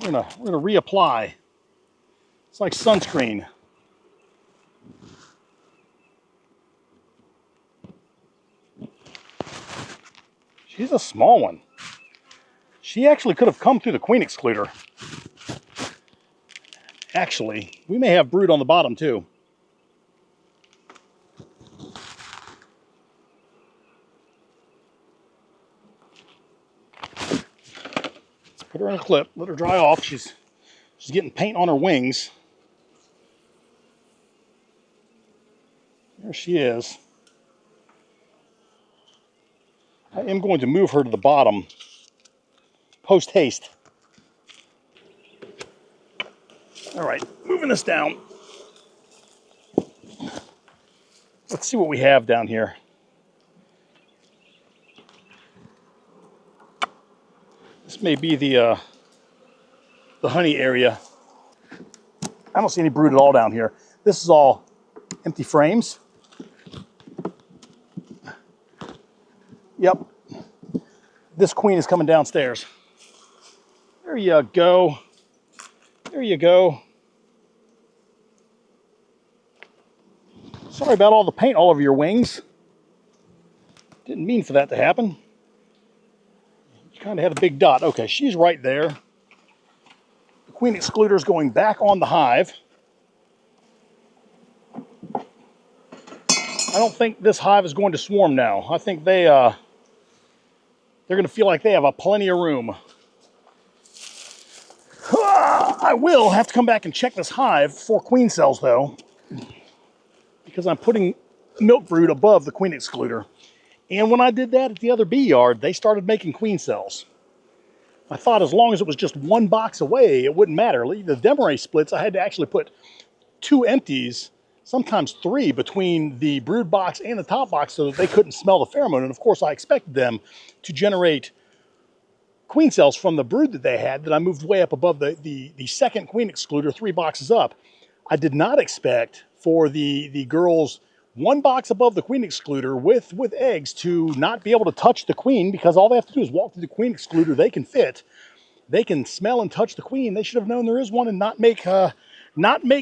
Speaker 1: We're gonna reapply. It's like sunscreen. She's a small one. She actually could have come through the queen excluder. Actually, we may have brood on the bottom too. Let's put her in a clip, let her dry off. She's getting paint on her wings. There she is. I am going to move her to the bottom post haste. All right, moving this down. Let's see what we have down here. This may be the honey area. I don't see any brood at all down here. This is all empty frames. Yep. This queen is coming downstairs. There you go. There you go. Sorry about all the paint all over your wings. Didn't mean for that to happen. You kind of had a big dot. Okay, she's right there. The queen excluder is going back on the hive. I don't think this hive is going to swarm now. I think they're going to feel like they have plenty of room. I will have to come back and check this hive for queen cells though, because I'm putting milk brood above the queen excluder. And when I did that at the other bee yard, they started making queen cells. I thought as long as it was just one box away, it wouldn't matter. The demarest splits, I had to actually put 2 empties, sometimes 3, between the brood box and the top box so that they couldn't smell the pheromone. And of course, I expected them to generate queen cells from the brood that they had that I moved way up above the second queen excluder, 3 boxes up. I did not expect for the girls 1 box above the queen excluder with eggs to not be able to touch the queen, because all they have to do is walk through the queen excluder. They can fit. They can smell and touch the queen. They should have known there is one and not make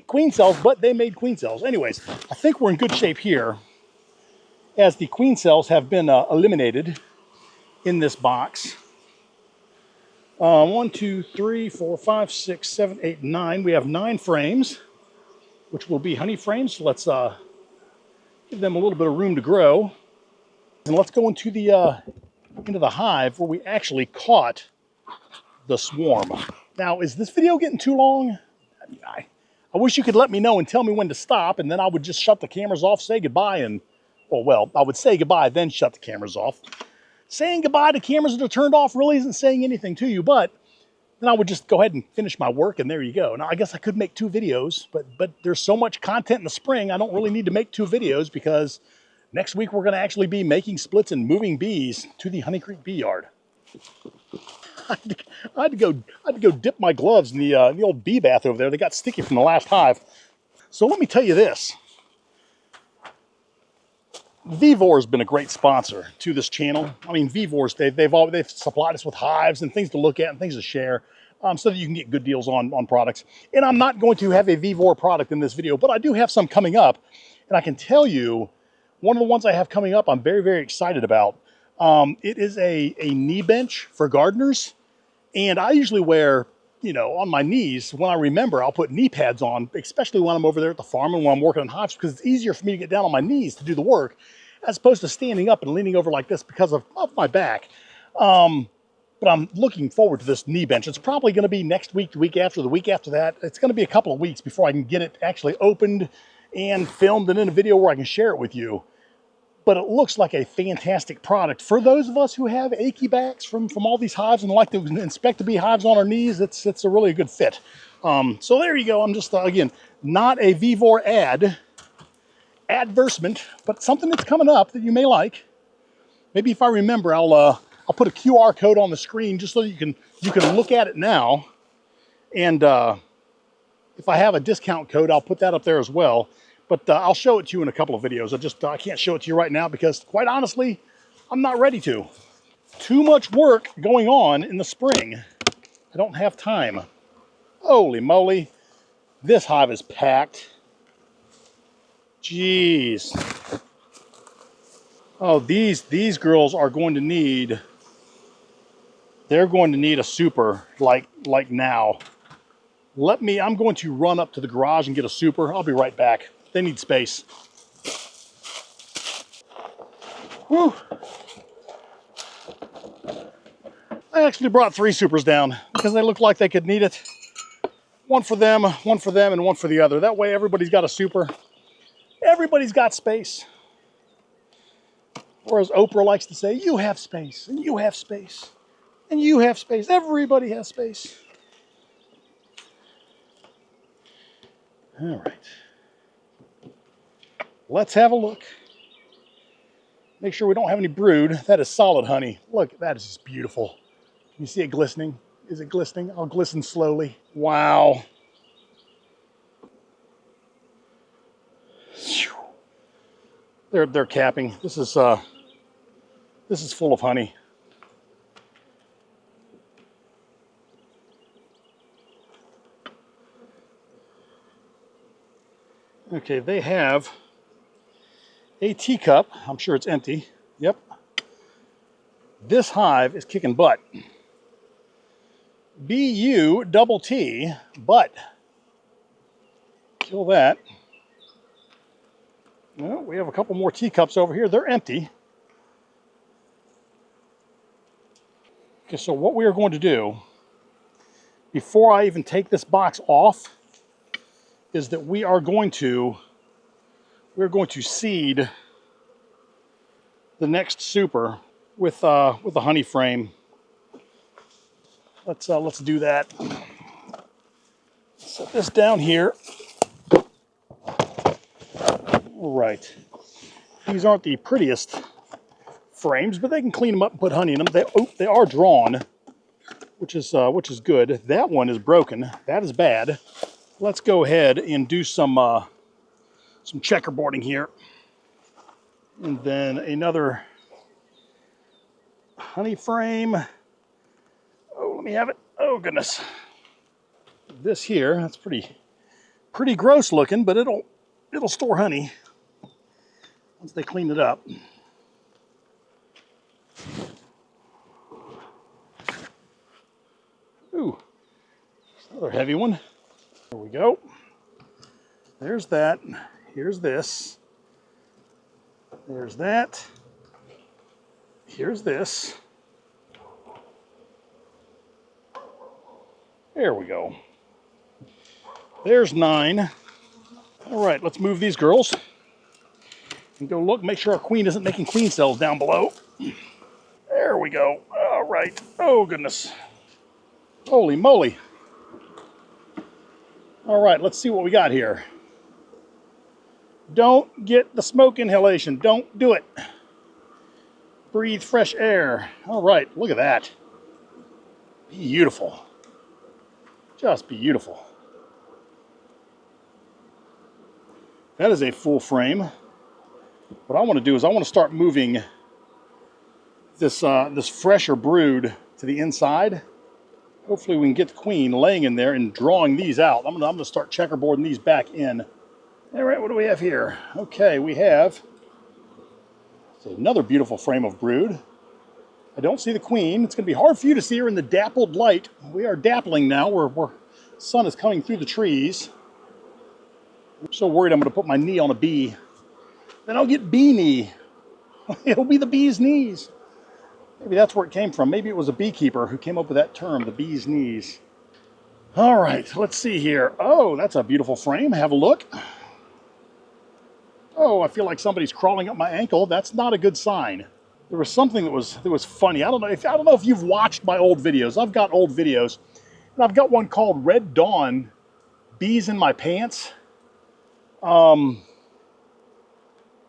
Speaker 1: queen cells, but they made queen cells. Anyways, I think we're in good shape here, as the queen cells have been eliminated in this box. 1, 2, 3, 4, 5, 6, 7, 8, 9. We have 9 frames, which will be honey frames. So let's give them a little bit of room to grow. And let's go into the hive where we actually caught the swarm. Now, is this video getting too long? I wish you could let me know and tell me when to stop, and then I would just shut the cameras off, say goodbye, and, well, I would say goodbye, then shut the cameras off. Saying goodbye to cameras that are turned off really isn't saying anything to you, but then I would just go ahead and finish my work, and there you go. Now, I guess I could make 2 videos, but there's so much content in the spring, I don't really need to make 2 videos, because next week we're going to actually be making splits and moving bees to the Honey Creek bee yard. I had to go dip my gloves in the old bee bath over there. They got sticky from the last hive. So let me tell you this. Vivor's been a great sponsor to this channel. I mean, Vivor's, they've supplied us with hives and things to look at and things to share, so that you can get good deals on products. And I'm not going to have a Vivor product in this video, but I do have some coming up. And I can tell you, one of the ones I have coming up I'm very, very excited about. It is a knee bench for gardeners. And I usually wear, you know, on my knees, when I remember, I'll put knee pads on, especially when I'm over there at the farm and when I'm working on hives, because it's easier for me to get down on my knees to do the work, as opposed to standing up and leaning over like this because of my back. But I'm looking forward to this knee bench. It's probably going to be next week, the week after, the week after that. It's going to be a couple of weeks before I can get it actually opened and filmed and in a video where I can share it with you. But it looks like a fantastic product. For those of us who have achy backs from all these hives and like to inspect the beehives on our knees, it's a really good fit. So there you go. I'm just, again, not a Vivor advertisement, but something that's coming up that you may like. Maybe if I remember, I'll put a QR code on the screen just so you can look at it now. And if I have a discount code, I'll put that up there as well. But I'll show it to you in a couple of videos. I can't show it to you right now because, quite honestly, I'm not ready to. Too much work going on in the spring. I don't have time. Holy moly. This hive is packed. Jeez. Oh, these girls are going to need, they're going to need a super like now. I'm going to run up to the garage and get a super. I'll be right back. They need space. Whew. I actually brought 3 supers down because they looked like they could need it. One for them, and one for the other. That way everybody's got a super. Everybody's got space. Or as Oprah likes to say, you have space, and you have space, and you have space. Everybody has space. All right. Let's have a look. Make sure we don't have any brood. That is solid honey. Look, that is just beautiful. Can you see it glistening? Is it glistening? I'll glisten slowly. Wow. They're capping. This is full of honey. Okay, they have a teacup. I'm sure it's empty. Yep. This hive is kicking butt. B-U-T-T, butt. Kill that. Well, we have a couple more teacups over here. They're empty. Okay, so what we are going to do, before I even take this box off, is that we're going to seed the next super with a honey frame. Let's do that. Set this down here. All right. These aren't the prettiest frames, but they can clean them up and put honey in them. They are drawn, which is good. That one is broken. That is bad. Let's go ahead and do some checkerboarding here. And then another honey frame. Oh, let me have it. Oh, goodness. This here, that's pretty gross looking, but it'll store honey once they clean it up. Ooh, another heavy one. There we go. There's that. Here's this. There's that. Here's this. There we go. There's 9. All right, let's move these girls and go look, make sure our queen isn't making queen cells down below. There we go. All right. Oh, goodness. Holy moly. All right, let's see what we got here. Don't get the smoke inhalation. Don't do it. Breathe fresh air. All right, look at that. Beautiful. Just beautiful. That is a full frame. What I want to do is I want to start moving this this fresher brood to the inside. Hopefully we can get the queen laying in there and drawing these out. I'm gonna start checkerboarding these back in. All right, what do we have here? Okay, we have another beautiful frame of brood. I don't see the queen. It's gonna be hard for you to see her in the dappled light. We are dappling now, where the sun is coming through the trees. I'm so worried I'm gonna put my knee on a bee. Then I'll get bee knee. It'll be the bee's knees. Maybe that's where it came from. Maybe it was a beekeeper who came up with that term, the bee's knees. All right, let's see here. Oh, that's a beautiful frame. Have a look. Oh, I feel like somebody's crawling up my ankle. That's not a good sign. There was something that was funny. I don't know if you've watched my old videos. I've got old videos, and I've got one called Red Dawn, Bees in My Pants.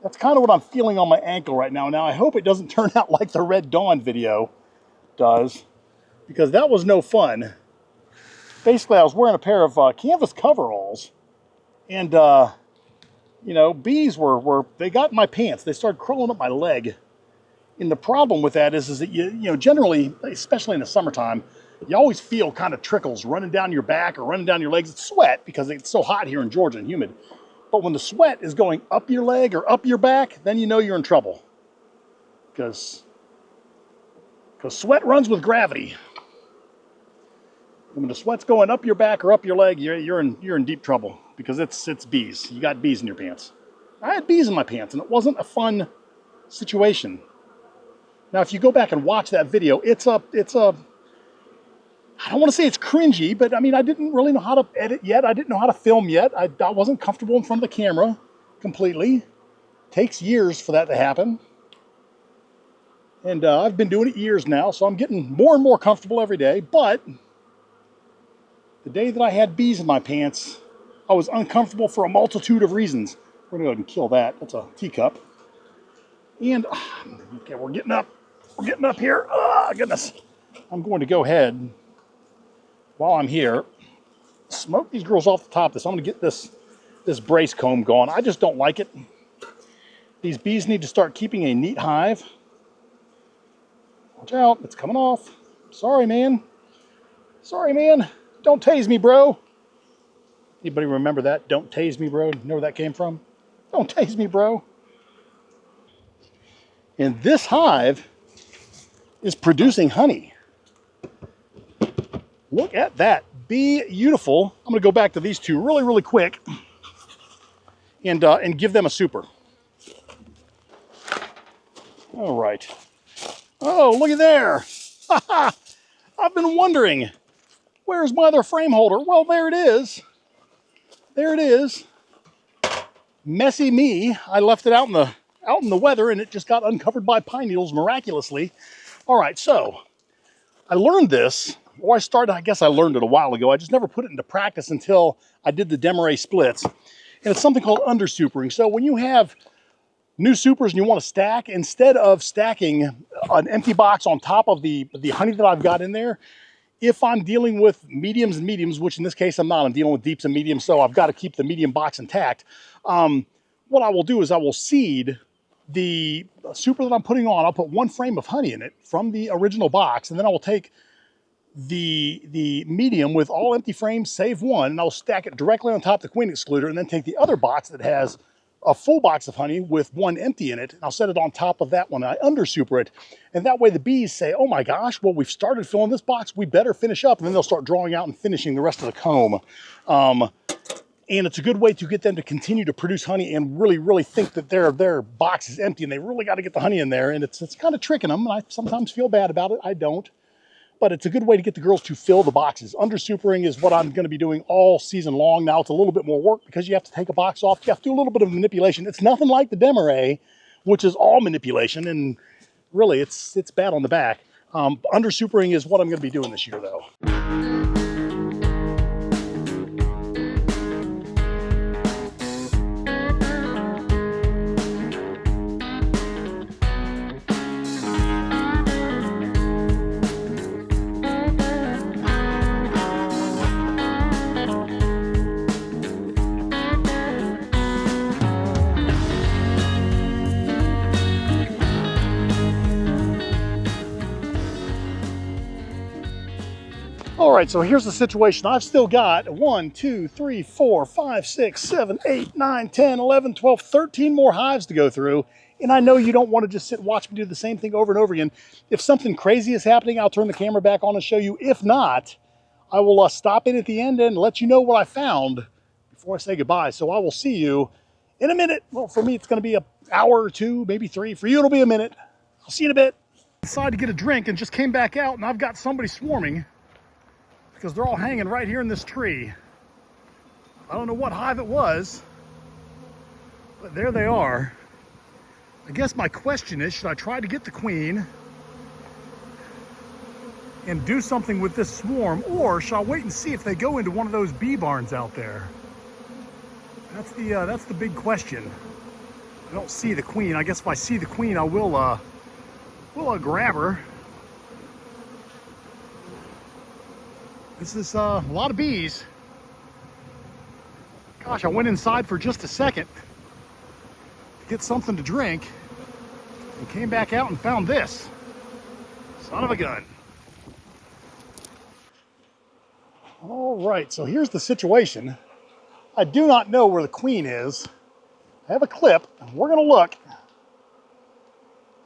Speaker 1: That's kind of what I'm feeling on my ankle right now. Now, I hope it doesn't turn out like the Red Dawn video does, because that was no fun. Basically, I was wearing a pair of canvas coveralls, and, you know, bees they got in my pants. They started crawling up my leg. And the problem with that is that, you know, generally, especially in the summertime, you always feel kind of trickles running down your back or running down your legs. It's sweat because it's so hot here in Georgia and humid. But when the sweat is going up your leg or up your back, then you know you're in trouble. Because sweat runs with gravity. And when the sweat's going up your back or up your leg, you're in deep trouble, because it's bees. You got bees in your pants. I had bees in my pants, and it wasn't a fun situation. Now, if you go back and watch that video, it's a I don't want to say it's cringy, but I mean, I didn't really know how to edit yet. I didn't know how to film yet. I wasn't comfortable in front of the camera completely. Takes years for that to happen. And I've been doing it years now, so I'm getting more and more comfortable every day. But the day that I had bees in my pants, I was uncomfortable for a multitude of reasons. We're going to go ahead and kill that. That's a teacup. And, okay, we're getting up. We're getting up here. Oh, goodness. I'm going to go ahead, while I'm here, smoke these girls off the top of this. I'm going to get this brace comb going. I just don't like it. These bees need to start keeping a neat hive. Watch out, it's coming off. Sorry, man. Sorry, man. Don't tase me, bro. Anybody remember that? Don't tase me, bro. You know where that came from? Don't tase me, bro. And this hive is producing honey. Look at that. Beautiful. I'm going to go back to these two really, really quick and give them a super. All right. Oh, look at there. I've been wondering, where's my other frame holder? Well, there it is. There it is. Messy me. I left it out in the weather, and it just got uncovered by pine needles miraculously. All right, so I learned this. Or I guess I learned it a while ago. I just never put it into practice until I did the Demarest splits. And it's something called undersupering. So when you have new supers and you want to stack, instead of stacking an empty box on top of the honey that I've got in there, if I'm dealing with mediums and mediums, which in this case I'm not, I'm dealing with deeps and mediums, so I've got to keep the medium box intact. What I will do is I will seed the super that I'm putting on. I'll put one frame of honey in it from the original box, and then I will take the medium with all empty frames, save one, and I'll stack it directly on top of the queen excluder, and then take the other box that has a full box of honey with one empty in it, and I'll set it on top of that one. I undersuper it, and that way the bees say, oh my gosh, well, we've started filling this box, we better finish up, and then they'll start drawing out and finishing the rest of the comb. And it's a good way to get them to continue to produce honey and really, really think that their box is empty, and they really got to get the honey in there, and it's kind of tricking them, and I sometimes feel bad about it. I don't. But it's a good way to get the girls to fill the boxes. Undersupering is what I'm going to be doing all season long. Now it's a little bit more work because you have to take a box off. You have to do a little bit of manipulation. It's nothing like the Demarest, which is all manipulation, and really it's bad on the back. Undersupering is what I'm going to be doing this year, though. All right, so here's the situation. I've still got 1, 2, 3, 4, 5, 6, 7, 8, 9, 10, 11, 12, 13 more hives to go through. And I know you don't want to just sit and watch me do the same thing over and over again. If something crazy is happening, I'll turn the camera back on and show you. If not, I will stop in at the end and let you know what I found before I say goodbye. So I will see you in a minute. Well, for me, it's going to be an hour or two, maybe 3. For you, it'll be a minute. I'll see you in a bit. I decided to get a drink and just came back out, and I've got somebody swarming because they're all hanging right here in this tree. I don't know what hive it was, but there they are. I guess my question is, should I try to get the queen and do something with this swarm, or should I wait and see if they go into one of those bee barns out there? That's the big question. I don't see the queen. I guess if I see the queen, I will grab her. This is a lot of bees. Gosh, I went inside for just a second to get something to drink and came back out and found this. Son of a gun. All right, so here's the situation. I do not know where the queen is. I have a clip, and we're gonna look.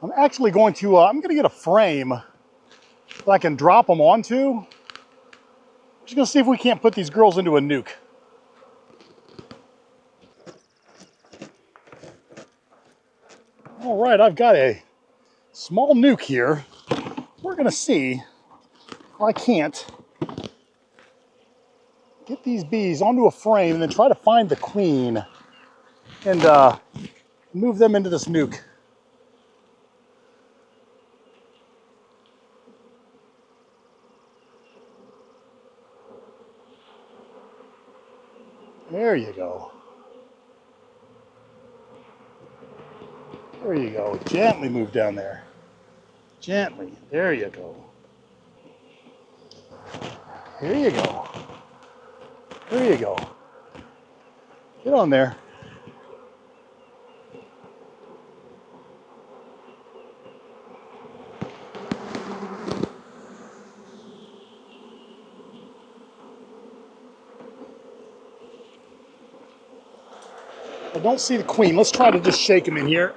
Speaker 1: I'm actually going to, I'm gonna get a frame that I can drop them onto. Just gonna see if we can't put these girls into a nuke. All right, I've got a small nuke here. We're gonna see if I can't get these bees onto a frame and then try to find the queen and move them into this nuke. There you go. There you go. Gently move down there. Gently. There you go. Here you go. There you go. Get on there. I don't see the queen. Let's try to just shake him in here.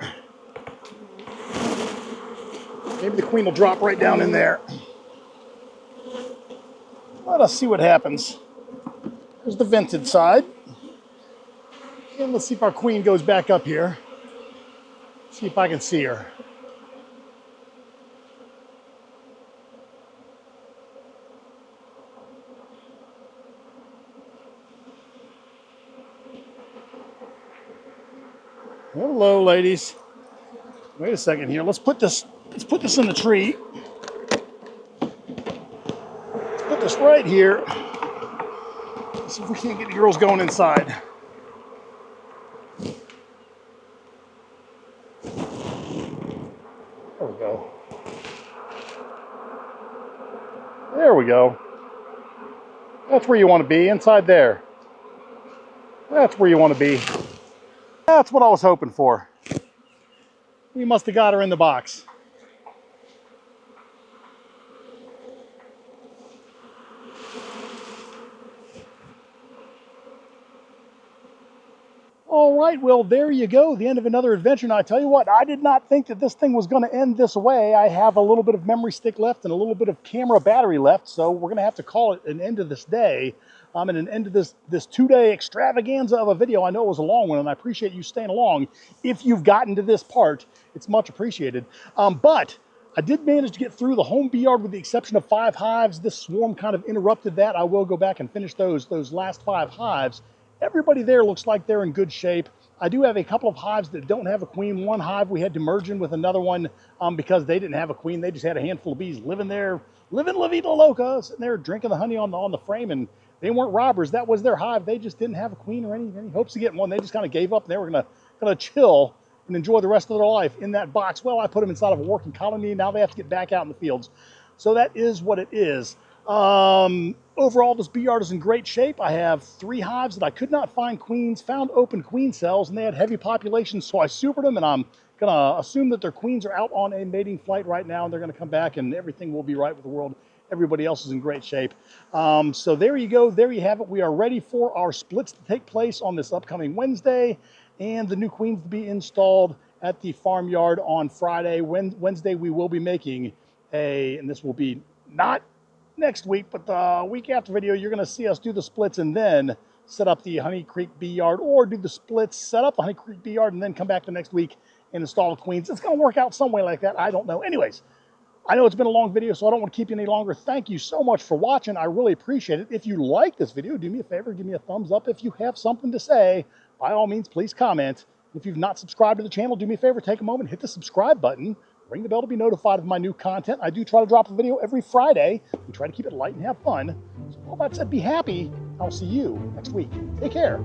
Speaker 1: Maybe the queen will drop right down in there. Let us see what happens. There's the vented side. And let's see if our queen goes back up here. See if I can see her. Hello, ladies. Wait a second here. Let's put this in the tree. Let's put this right here. Let's see if we can't get the girls going inside. There we go. There we go. That's where you want to be, inside there. That's where you want to be. That's what I was hoping for. We must have got her in the box. All right, well, there you go, the end of another adventure. And I tell you what, I did not think that this thing was going to end this way. I have a little bit of memory stick left and a little bit of camera battery left, so we're going to have to call it an end of this day. And an end to this 2-day extravaganza of a video. I know it was a long one, and I appreciate you staying along. If you've gotten to this part, it's much appreciated. But I did manage to get through the home bee yard with the exception of 5 hives. This swarm kind of interrupted that. I will go back and finish those last 5 hives. Everybody there looks like they're in good shape. I do have a couple of hives that don't have a queen. One hive we had to merge in with another one because they didn't have a queen. They just had a handful of bees living there, living La Vida Loca, sitting there drinking the honey on the frame, and they weren't robbers. That was their hive. They just didn't have a queen or any hopes of getting one. They just kind of gave up, and they were gonna chill and enjoy the rest of their life in that box. Well, I put them inside of a working colony. Now they have to get back out in the fields. So that is what it is. Overall, this bee yard is in great shape. I have 3 hives that I could not find queens, found open queen cells, and they had heavy populations, so I supered them, and I'm gonna assume that their queens are out on a mating flight right now, and they're gonna come back, and everything will be right with the world. Everybody else is in great shape. So there you go. There you have it. We are ready for our splits to take place on this upcoming Wednesday and the new queens to be installed at the farmyard on Friday. Wednesday, we will be making and this will be not next week, but the week after video, you're going to see us do the splits and then set up the Honey Creek bee yard, or do the splits, set up the Honey Creek bee yard, and then come back the next week and install the queens. It's going to work out some way like that. I don't know. Anyways, I know it's been a long video, so I don't want to keep you any longer. Thank you so much for watching. I really appreciate it. If you like this video, do me a favor, give me a thumbs up. If you have something to say, by all means, please comment. If you've not subscribed to the channel, do me a favor, take a moment, hit the subscribe button, ring the bell to be notified of my new content. I do try to drop a video every Friday. We try to keep it light and have fun. So all that said, be happy. I'll see you next week. Take care.